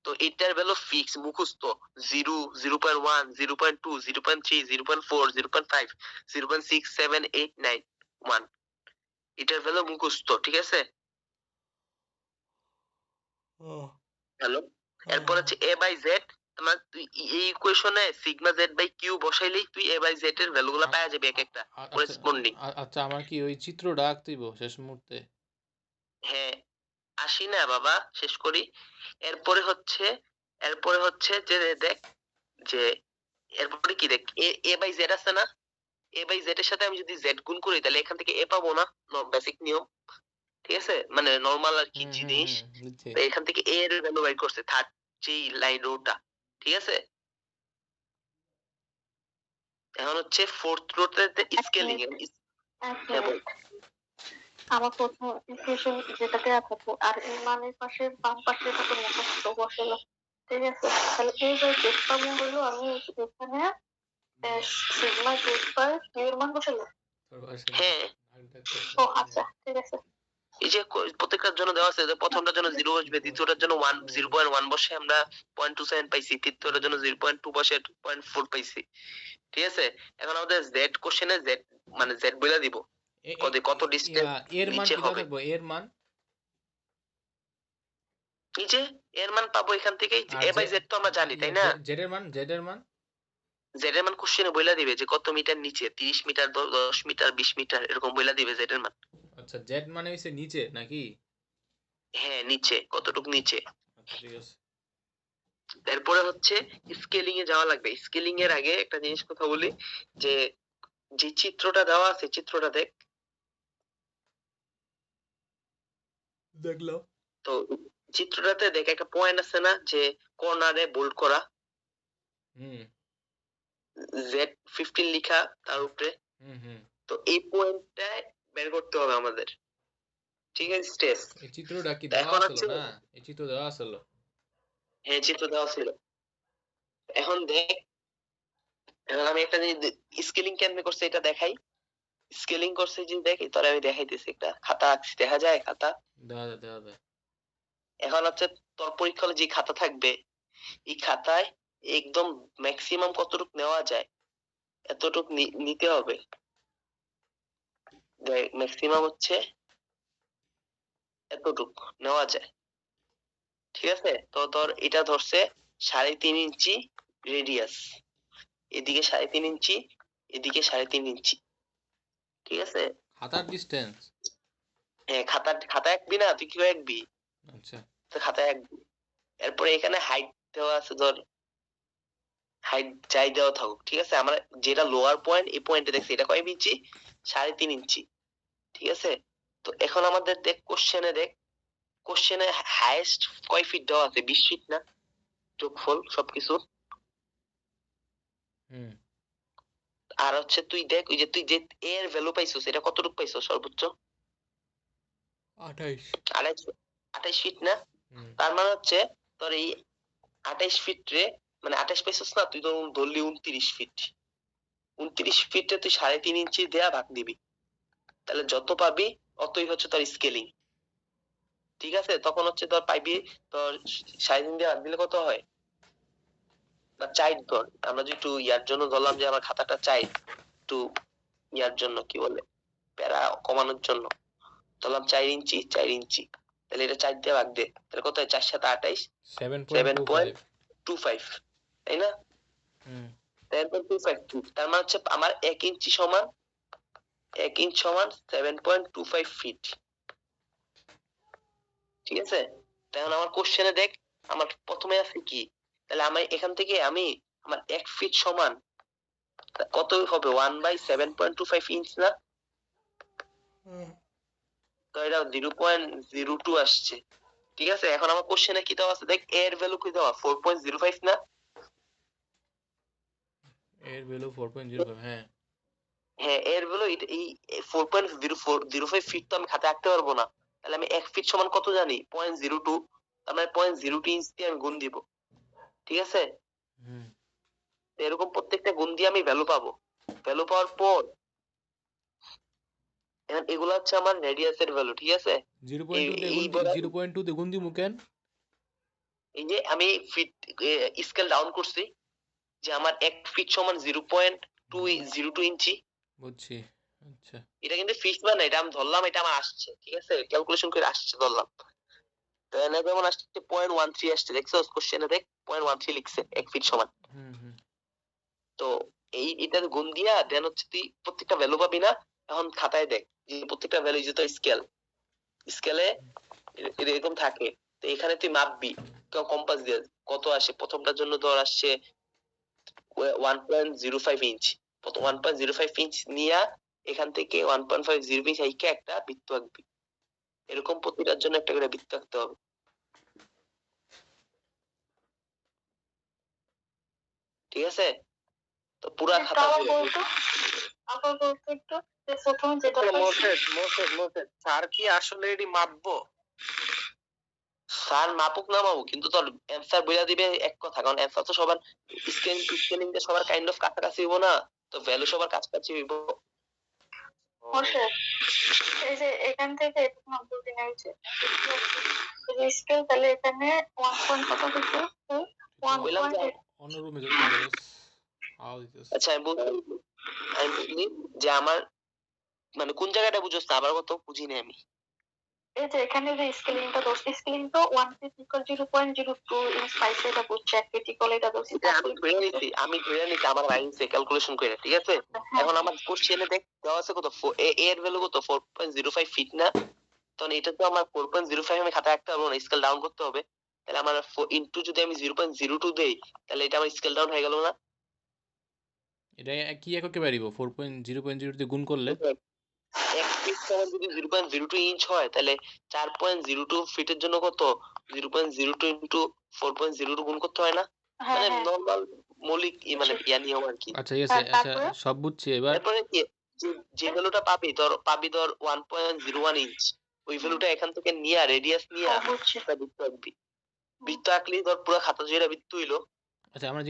তো এটার ভ্যালু ফিক্স মুখস্থ, 0, 0.1, 0.2, 0.3, 0.4, 0.5, 0.6, 7, 8, 9, 1, এটার ভ্যালু মুখস্থ, ঠিক আছে? হ্যালো, এরপর হচ্ছে এ বাই জেড, তোমার তুই এই ইকুয়েশনে সিগমা জেড বাই কিউ বসাইলেই তুই এ বাই জেড এর ভ্যালুগুলো পাওয়া যাবে এক একটা করেসপন্ডিং। আচ্ছা আমার কি ওই চিত্রটা আঁকতে দিব শেষ মুহূর্তে? হ্যাঁ, আসি না বাবা, শেষ করি। এরপরে হচ্ছে যে দেখ যে এরপরে কি দেখ এ বাই জেড আছে না, এ বাই জেড এর সাথে আমি যদি জেড গুণ করি তাহলে এখান থেকে এ পাবো না, বেসিক নিয়ম, ঠিক আছে, মানে নরমাল আর কি জিনিস। বুঝছি। তো এখান থেকে এ এর ভ্যালু বের করছে থার্ড যে লাইন রোটা, ঠিক আছে। এখন হচ্ছে ফোর্থ রোতে স্কেলিং। এক মিনিট। আমার প্রথম ইকুয়েশন যেটাতে আছে আর এর মানের পাশে বাম পাশে থাকে মুখস্থ বসালো, ঠিক আছে। তাহলে এই যে জেড পাবো হলো আমি এখানে সিগমা জেড পাই কিউ এর মান বসালো। হ্যাঁ, ও আচ্ছা, ঠিক আছে। এই যে প্রত্যেকটার জন্য দেওয়া আছে যে প্রথমটার জন্য 0 আসবে, দ্বিতীয়টার জন্য 0.1 বসে আমরা 0.27 পাইছি, তৃতীয়টার জন্য 0.2 বসে 2.4 পাইছি, ঠিক আছে। এখন আমাদের জেড কোশ্চেনে জেড মানে জেড বলে দিব কত ডিসটেন্স এর মান নিচে কি হবে। থাকবো? এর মান এই যে এর মান পাবো এখান থেকে, এ বাই জেড তো আমরা জানি তাই না। জেড এর মান জেড এর মান কোশ্চেনে বলে দিবে যে কত মিটার নিচে, 30 মিটার 10 মিটার 20 মিটার এরকম বলে দিবে জেড এর মান। আচ্ছা, জেড মানে হইছে নিচে নাকি? হ্যাঁ নিচে, কতটুক নিচে। আচ্ছা ঠিক আছে। তারপরে হচ্ছে স্কেলিং এ যাওয়া লাগবে। স্কেলিং এর আগে একটা জিনিস কথা বলি, যে যে চিত্রটা দেওয়া আছে চিত্রটা দেখ। দেখলাম। তো চিত্রটাতে দেখ একটা পয়েন্ট আছে না যে কর্নারে বোল্ড করা Z15 লেখা তার উপরে। তো এই পয়েন্টটা বের করতে হবে আমাদের, ঠিক আছে স্টেপ। এই চিত্রটা কি দেওয়া এখন ছিল হচ্ছে না? এই চিত্র দেওয়া ছিল। হ্যাঁ চিত্র দেওয়া ছিল। এখন দেখ, এখন আমি একটা জিনিস স্কেলিং কেমনে করছে এটা দেখাই। স্কেলিং করছে যে দেখি তোর আমি দেখাইতেছি, একটা খাতা আঁকছি, দেখা যায় খাতা? দেওয়া যায়। এখন হচ্ছে তোর পরীক্ষা হলে যে খাতা থাকবে, এই খাতায় একদম ম্যাক্সিমাম কতটুকু নেওয়া যায় এতটুকু নিতে হবে। দেখ ম্যাক্সিমাম হচ্ছে এতটুকু নেওয়া যায়, ঠিক আছে। তো তোর এটা ধরছে 3.5 ইঞ্চি রেডিয়াস, এদিকে 3.5 ইঞ্চি, এদিকে 3.5 ইঞ্চি, ঠিক আছে। খাতার ডিসটেন্স? হ্যাঁ খাতা আঁকবি না তুই, কি আঁকবি? আচ্ছা তো খাতায় আঁকবি। এরপরে এখানে হাইট দেওয়া আছে, ধর হাইট যাই দেওয়া থাকুক, ঠিক আছে। আমরা যেটা লোয়ার পয়েন্ট, এই পয়েন্টে দেখছি এটা কয় ইঞ্চি, 3.5 ইঞ্চি, ঠিক আছে। তো এখন আমাদের দেখ কোশ্চেনে হাইয়েস্ট কয় ফিট দেওয়া আছে? 20 ফিট না যোগফল সবকিছু। আর হচ্ছে তুই দেখ ওই যে তুই যে এর ভ্যালু পাইছস এটা কতটুকু পাইছস সর্বোচ্চ? 28 ফিট না। তার মানে হচ্ছে তোর এই 28 ফিট রে, মানে 28 পাইছস না, তুই তো ধরলি 29 ফিট। 29 ফিটে তুই 3.5 ইঞ্চি দেয়া ভাগ দিবি, তাহলে যত পাবি অতই হচ্ছে তোর স্কেলিং, ঠিক আছে। তখন হচ্ছে তোর পাইবি তোর 3.5 দিয়ে ভাগ দিলে কত হয়, বা 4 ধর, আমরা যদি একটু ইয়ার জন্য ধরলাম যে আমার খাতাটা 4, একটু ইয়ার জন্য কি বলে প্যারা কমানোর জন্য ধরলাম 4 ইঞ্চি 4 ইঞ্চি, তাহলে এটা 4 দিয়ে ভাগ দে, তাহলে কত হয়? 4 7 28, 7.25, তাই না? 7.25, তার মানে হচ্ছে আমার 1 ইঞ্চি সমান 7.25 ফিট, ঠিক আছে। তাহলে আমার কোশ্চেনে দেখ আমার প্রথমে আছে কি, তাহলে আমি এখান থেকে আমার 1 ফিট সমান কত হবে? 1/7.25 ইঞ্চ না? তো এটা 0.02 আসছে, ঠিক আছে। এখন আমার কোশ্চেনে কি দেওয়া আছে দেখ, এর ভ্যালু কি দেওয়া? 4.05 না? এর ভ্যালু 4.05। হ্যাঁ হ্যাঁ এর ভ্যালু এই 4.0405 ফিট তো আমি খাতায় আঁকতে পারবো না, তাহলে আমি 1 ফিট সমান কত জানি? 0.02, তার মানে 0.02 ইঞ্চ দিয়ে আমি গুণ দিব, ঠিক আছে। এরকম প্রত্যেকটা গুণ দিয়ে আমি ভ্যালু পাবো। ভ্যালু পাওয়ার পর এখন এগুলো হচ্ছে আমার রেডিয়াসের ভ্যালু, ঠিক আছে। 0.2 তে গুণ দিমু কেন? এই যে আমি ফিট স্কেল ডাউন করছি, যে আমার 1 ফিট সমান 0.202 ইঞ্চি, বুঝছি। আচ্ছা এটা কিন্তু ফিক্স না, এটা আমি ধরলাম, এটা আমার আসছে, ঠিক আছে, ক্যালকুলেশন করে আসছে ধরলাম। তো এনে যেমন আসছে 0.13 আসছে, দেখছো কোশ্চেনে দেখ 0.13 লিখছে 1 ফিট সমান। তো এটা গুণ দিয়া দেন হচ্ছে তুই প্রত্যেকটা ভ্যালু পাবি না। এখন খাতায় দেখ যে প্রত্যেকটা ভ্যালু যে তো স্কেলে এরকম থাকে, তো এখানে তুই মাপবি কম্পাস দিয়ে কত আসে। প্রথমটার জন্য ধর আসছে 1.05 ইঞ্চ, 1.05 ইঞ্চ নিয়ে এখান থেকে 1.50 ইঞ্চ হাইকে একটা বৃত্ত আঁকবি। এরকম প্রতিটার জন্য একটা করে বৃত্ত আঁকতে হবে। ঠিক আছে? তো পুরা এটা খাতা আবার জুড়ে বলতো একটু যে প্রথম যেটা মোর্শেদ স্যার কি আসলে এটি মাপবো? স্যার মাপুক না মাপুক, কিন্তু তোর অ্যান্সার বইলা দিবে এক কথা, কারণ অ্যান্সার তো সবার স্কেলিং দিয়ে সবার কাইন্ড অফ কাছাকাছি হইব না, তো ভ্যালু সবার কাছাকাছি হইব। মোর্শেদ, এই যে এখান থেকে এরকম বলতে নেমেছে স্কেল, তাহলে এখানে 1 পয়েন্ট কত হচ্ছে? 1.8। অন্য রুমে যেতে পারোস, আওয়াজ দিতেছে। আচ্ছা আমি বলি যে আমার মানে কোন জায়গাটা বুঝছ না, আবার কত বুঝিনি আমি। এই যে এখানে যে স্কেলিংটা দোষ, স্কেলিং তো 1 ফিট ইকুয়াল 0.02 ইঞ্চ পাইছে, এটা বুঝছে। এক ফিট ইকুয়াল এটা দোষ। আমি ধরে নিছি আমার লাইনসে ক্যালকুলেশন করে, ঠিক আছে? এখন আমার কোশ্চেনে দেওয়া আছে কত, এ এর ভ্যালু কত 4.05 ফিট না, তখন এটা তো আমার 4.05 আমি খাতায় রাখতে পারবো না, স্কেল ডাউন করতে হবে। তাহলে আমার ইনটু যদি আমি 0.02 দেই, তাহলে এটা আমার স্কেল ডাউন হয়ে গেল না? এটা কি এককে বাড়িব? 4.0.0 দিয়ে গুণ করলে এক ফিট সমান যদি 0.02 ইঞ্চ হয়, তাহলে 4.02 ফিটের জন্য কত 0.02 ইনটু 4.02 গুণ করতে হয় না? মানে নরমাল মৌলিক মানে নিয়ম আর কি। আচ্ছা ঠিক আছে, আচ্ছা সব বুঝছি। এবার তারপরে কি যে ভ্যালুটা পাবি ধর 1.01 ইঞ্চ, ওই ভ্যালুটা এখান থেকে নিয়ে রেডিয়াস নিয়ে বৃত্ত আঁকবি। বৃত্ত আঁকলি ধর পুরো খাতা জুড়ে বৃত্ত হইলো। আচ্ছা আমরা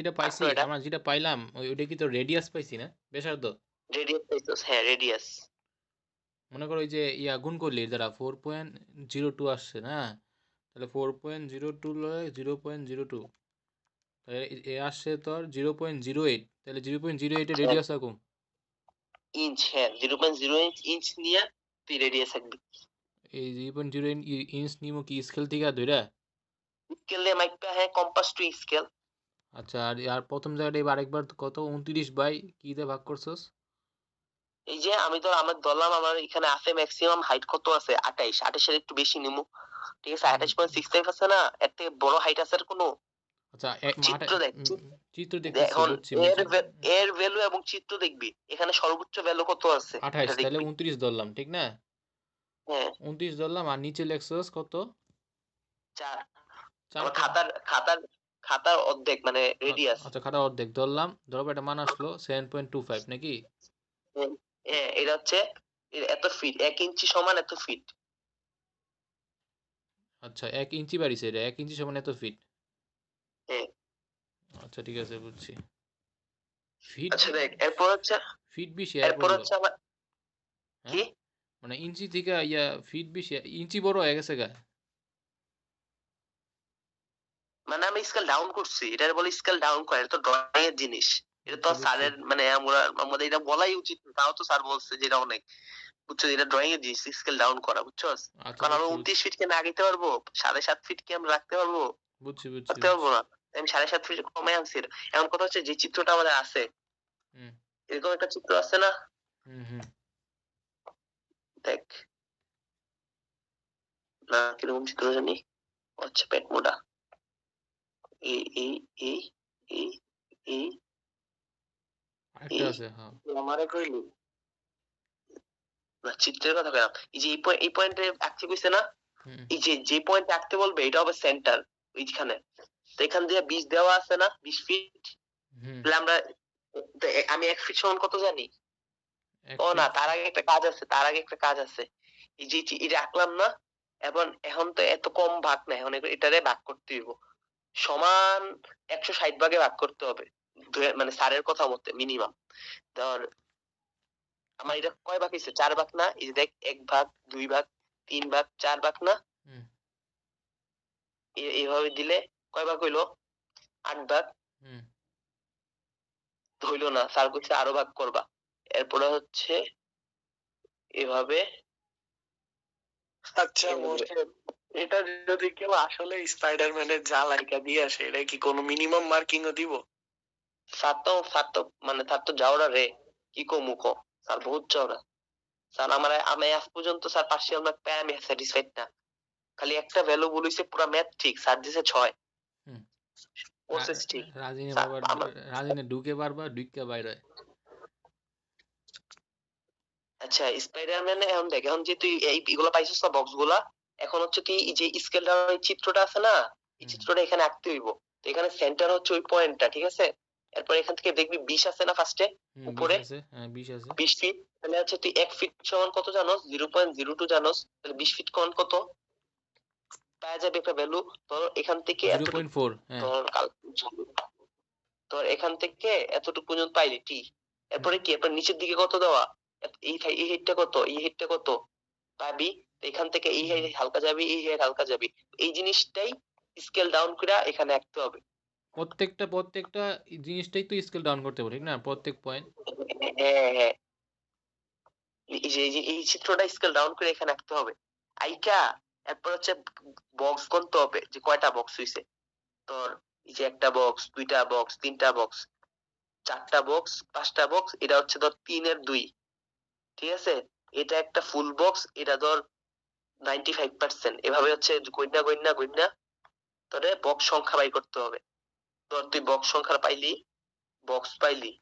যেটা পাইলাম ওইটা কি তো রেডিয়াস পাইছি না, ব্যাসার্ধ? রেডিয়াস পাইছস? হ্যাঁ রেডিয়াস। মনে করো ওই যে গুণ করলি যারা 4.02 আসছে না, তাহলে 4.02 লয় 0.02, তাহলে এ আসছে তোর 0.08, তাহলে 0.08 এর রেডিয়াস আঁকুম ইঞ্চ। হ্যাঁ 0.0 ইঞ্চ নিয়ে তুই রেডিয়াস আঁকবি। এই 0.0 ইঞ্চ নিমো কি স্কেল থেকে ধইরা? স্কেল দিয়ে মাইপা, হ্যাঁ কম্পাস টু স্কেল। আচ্ছা আর প্রথম জায়গাটা এবার আরেকবার কত 29 বাই কি দিয়ে ভাগ করছস? এই যে আমি তো আমার ধরলাম আমার এখানে আছে ম্যাক্সিমাম হাইট কত আছে 28, 28 এর একটু বেশি নিমু, ঠিক আছে? 28.65 আছে না, এর থেকে বড় হাইট আছে আর কোনো? আচ্ছা চিত্র দেখ, চিত্র দেখতেছি, এখন বুঝছি এর ভ্যালু এবং চিত্র দেখবি, এখানে সর্বোচ্চ ভ্যালু কত আছে 28, তাহলে 29 ধরলাম, ঠিক না? হ্যাঁ 29 ধরলাম, আর নিচে লেখছস কত? 4। 4। খাতার অর্ধেক মানে রেডিয়াস। আচ্ছা খাতার অর্ধেক ধরলাম, ধরো এটা মান আসলো 7.25 নাকি? হ্যাঁ এটা হচ্ছে এত ফিট, 1 ইঞ্চি সমান এত ফিট। আচ্ছা 1 ইঞ্চি বাড়িছে, এটা 1 ইঞ্চি সমান এত ফিট। হ্যাঁ আচ্ছা ঠিক আছে বুঝছি। ফিট, আচ্ছা দেখ এরপর হচ্ছে ফিট বেশি আমার কি মানে ইঞ্চি থেকে ফিট বেশি, ইঞ্চি বড় হয়ে গেছে গা। মানে আমি স্কেল ডাউন করছি, এটার বলে স্কেল ডাউন করে, এটা তো ড্রয়িং এর জিনিস, এটা তো স্যারের মানে আমাদের এটা বলাই উচিত, তাও তো স্যার বলছে যে এটা অনেক, বুঝছো? এটা ড্রয়িং এর জিনিস স্কেল ডাউন করা, বুঝছো? কারণ আমরা 29 ফিট কে না আগাইতে পারবো, 7.5 ফিট কি আমরা রাখতে পারবো? বুঝছি রাখতে পারবো না, আমি 7.5 ফিট কমে আনছি। এমন কথা হচ্ছে যে চিত্রটা আমাদের আছে, এরকম একটা চিত্র আছে না, দেখ না কিরকম চিত্র জানি, আচ্ছা পেট মোটা, এই এই এই এই এই আরেকটা আছে, হ্যাঁ আমারে কইলি না চিত্রের কথা কইলাম। এই যে এই পয়েন্টে আঁকতে কইছে না, এই যে পয়েন্ট আঁকতে বলবে এটা হবে সেন্টার ওইখানে, তো এখান দিয়ে 20 দেওয়া আছে না, 20 ফিট। তাহলে আমি 1 ফিট সমান কত জানি? ও না, তার আগে একটা কাজ আছে। এই যে এটা আঁকলাম না, এখন তো এত কম ভাগ না, এখন এটারে ভাগ করতে হইব সমান 160 ভাগে ভাগ করতে হবে, মানে স্যারের কথা মতে মিনিমাম। ধর আমার এটা কয় ভাগ হইছে? 4 ভাগ না? এই যে দেখ 1 ভাগ 2 ভাগ 3 ভাগ 4 ভাগ না, এইভাবে দিলে কয় ভাগ হইলো? 8 ভাগ হইলো না, স্যার কইছে আরো ভাগ করবা। এরপরে হচ্ছে এভাবে। আচ্ছা এটা যদি কেউ আসলে স্পাইডারম্যানের জালাইকা দিয়ে আসে, এটা কি কোনো মিনিমাম মার্কিং ও দিব? স্যার তো মানে তার তো যাওরা রে, কি কো মুখো, স্যার বহুত যাওরা। স্যার আমি আজ পর্যন্ত স্যার পার্সিয়াল মার্ক পেয়ে আমি স্যাটিসফাইড না, খালি একটা ভ্যালু বলেছে পুরো ম্যাথ ঠিক, স্যার দিছে 6 প্রসেস ঠিক। রাজিনে ঢুকে পারবা ঢুকে বাইরে। আচ্ছা স্পাইডারম্যানে এখন দেখ, এখন যে তুই এইগুলো পাইছিস না বক্স গুলা, এখন হচ্ছে তুই এই যে স্কেল ডাউন চিত্রটা আছে না, এই চিত্রটা এখানে আঁকতে হইব। তো এখানে সেন্টার হচ্ছে ওই পয়েন্টটা, ঠিক আছে? এরপর এখান থেকে দেখবি 20 আছে না ফার্স্টে 20 উপরে, আছে, হ্যাঁ 20 আছে। 20 ফিট। তাহলে হচ্ছে তুই 1 ফিট সমান কত জানোস? 0.02 জানোস। তাহলে 20 ফিট সমান কত পাওয়া যাবে একটা ভ্যালু। তোর এখান থেকে 0.4, হ্যাঁ। তোর এখান থেকে এতটুকু পর্যন্ত পাইলি টি। এরপরে কি, এরপর নিচের দিকে কত দেওয়া, এই হেডটা কত, এই হেডটা কত পাবি। তো এখান থেকে এই হেড হালকা যাবি, এই হেড হালকা যাবি। এই জিনিসটাই স্কেল ডাউন করে এখানে আঁকতে হবে। প্রত্যেকটা জিনিসটাই তুই স্কেল ডাউন করতে পারি, ঠিক না? প্রত্যেক পয়েন্ট। হ্যাঁ হ্যাঁ, এই চিত্রটা স্কেল ডাউন করে এখানে আঁকতে হবে। আইকা এরপর হচ্ছে বক্স গুনতে হবে যে কয়টা বক্স হইছে। তোর এই যে একটা বক্স, দুইটা বক্স, তিনটা বক্স, চারটা বক্স, পাঁচটা বক্স, এটা হচ্ছে ধর 3/2, ঠিক আছে? এটা একটা ফুল বক্স, এটা ধর 95%। এভাবে হচ্ছে গইন্না গইন্না গইন্না তোরে বক্স সংখ্যা বাই করতে হবে। ধর তুই বক্স সংখ্যা পাইলি, বক্স পাইলি,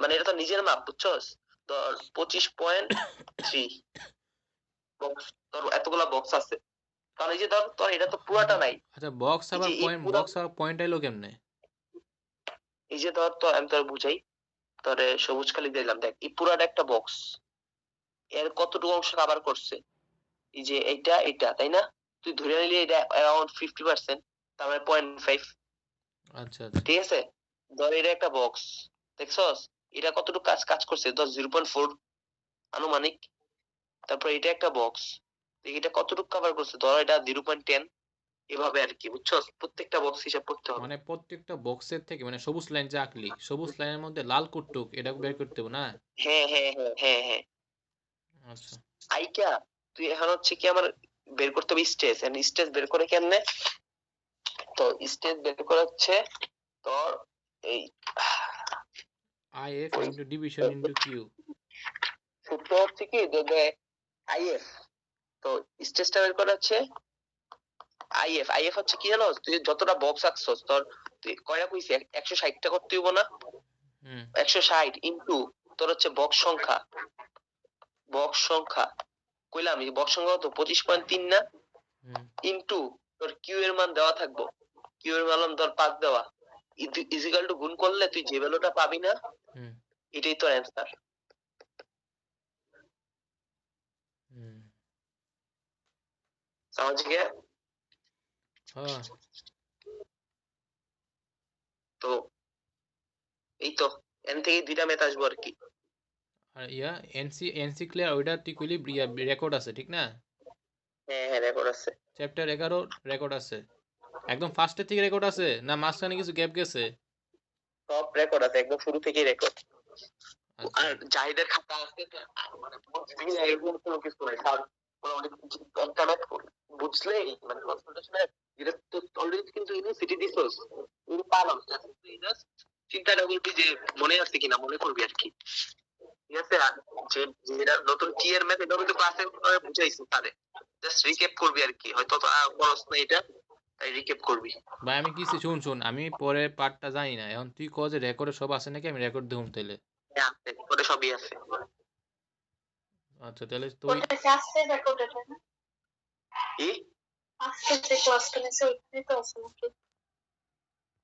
মানে এটা তো নিজের মাপ, বুঝছস? ধর 25.3 বক্স, তোর এতগুলা বক্স আছে। কারণ এই যে ধর তোর এটা তো পুরাটা নাই। আচ্ছা, বক্স এই আবার যে এই পুরা, পয়েন্ট আইলো কেমনে? এই যে ধর তো আমি তোর বুঝাই, তোরে সবুজ কালি দিলাম, দেখ এই পুরাটা একটা বক্স, এর কতটুকু অংশ কভার করছে? এই যে এটা তাই না? তুই ধরে নিলি এটা অ্যারাউন্ড 50%, তার মানে 0.5, আচ্ছা। ঠিক আছে? ধর এটা একটা বক্স, দেখছস এটা কতটুকু কাজ কাজ করছে? ধর 0.4 আনুমানিক। তারপর এটা একটা বক্স, এটা কতটুকু কভার করছে? ধর এটা 0.10, এভাবে আর কি, বুঝছস? প্রত্যেকটা বক্স হিসাব করতে হবে। মানে প্রত্যেকটা বক্সের থেকে, মানে সবুজ লাইন যে আঁকলি, সবুজ লাইনের মধ্যে লাল কুটুক এটা বের করতে হবে না? হ্যাঁ হ্যাঁ হ্যাঁ হ্যাঁ হ্যাঁ। আচ্ছা। আইকা তুই এখন হচ্ছে কি আমার বের করতে হবে স্টেজ, এন্ড স্টেজ বের করে কেমনে? তো স্টেজ বের করা হচ্ছে তোর এই IF into division into q. সূত্র হচ্ছে কি যে আইএফ, তো স্টেজটা বের করা হচ্ছে আইএফ হচ্ছে কি জানো? তুই যতটা বক্স আঁকছস, তোর তুই কয়টা কইছি 160টা করতে হইব না? 160 ইনটু তোর হচ্ছে বক্স সংখ্যা কইলাম, এই বক্স সংখ্যা কত? 25.3 না? ইনটু তোর কিউ এর মান দেওয়া থাকবো, কিউ এর মান ধর 5 দেওয়া, ইজিক্যাল টু গুণ করলে তুই যে ভ্যালুটা পাবি না, এটাই তোর অ্যান্সার। समझ गया? হ্যাঁ। তো এই তো এন থেকে দুইটা ম্যাথ আসবো আর কি। আর এনসি ক্লিয়ার ওইটা তুই কইলি রেকর্ড আছে, ঠিক না? হ্যাঁ হ্যাঁ রেকর্ড আছে। চ্যাপ্টার 11 রেকর্ড আছে? একদম ফার্স্টের থেকে রেকর্ড আছে না মাঝখানে কিছু গ্যাপ গেছে? সব রেকর্ড আছে, একদম শুরু থেকেই রেকর্ড। আচ্ছা। আর জাহিদের খাতা আছে, মানে বুঝবি না এরকম কোনো কিছু নাই। স্যার অনেক একটা ম্যাথ বুঝলেই মানে কনসালটেশনে যেটা তো অলরেডি কিন্তু ইউনিভার্সিটি দিছস, তুই পারলাম তুই জাস্ট চিন্তাটা করবি যে মনে আছে কিনা, মনে করবি আর কি, ঠিক আছে? আর যে যেটা নতুন টি এর ম্যাথ, এটা কিন্তু ক্লাসে বুঝাইছি তারে, জাস্ট রিক্যাপ করবি আর কি। হয়তো খরচ না এটা, তাই রিক্যাপ করবি। ভাই আমি কিছু শুন আমি পরে পার্টটা জানি না, এখন তুই কও যে রেকর্ডে সব আছে নাকি, আমি রেকর্ড দেখুন তাইলে। হ্যাঁ আছে, ওটা সবই আছে। আচ্ছা তাহলে তুই ওটা কি আসছে রেকর্ডেড না? কি আজকে যে ক্লাসটা নিছে ওইখানে তো আছে নাকি?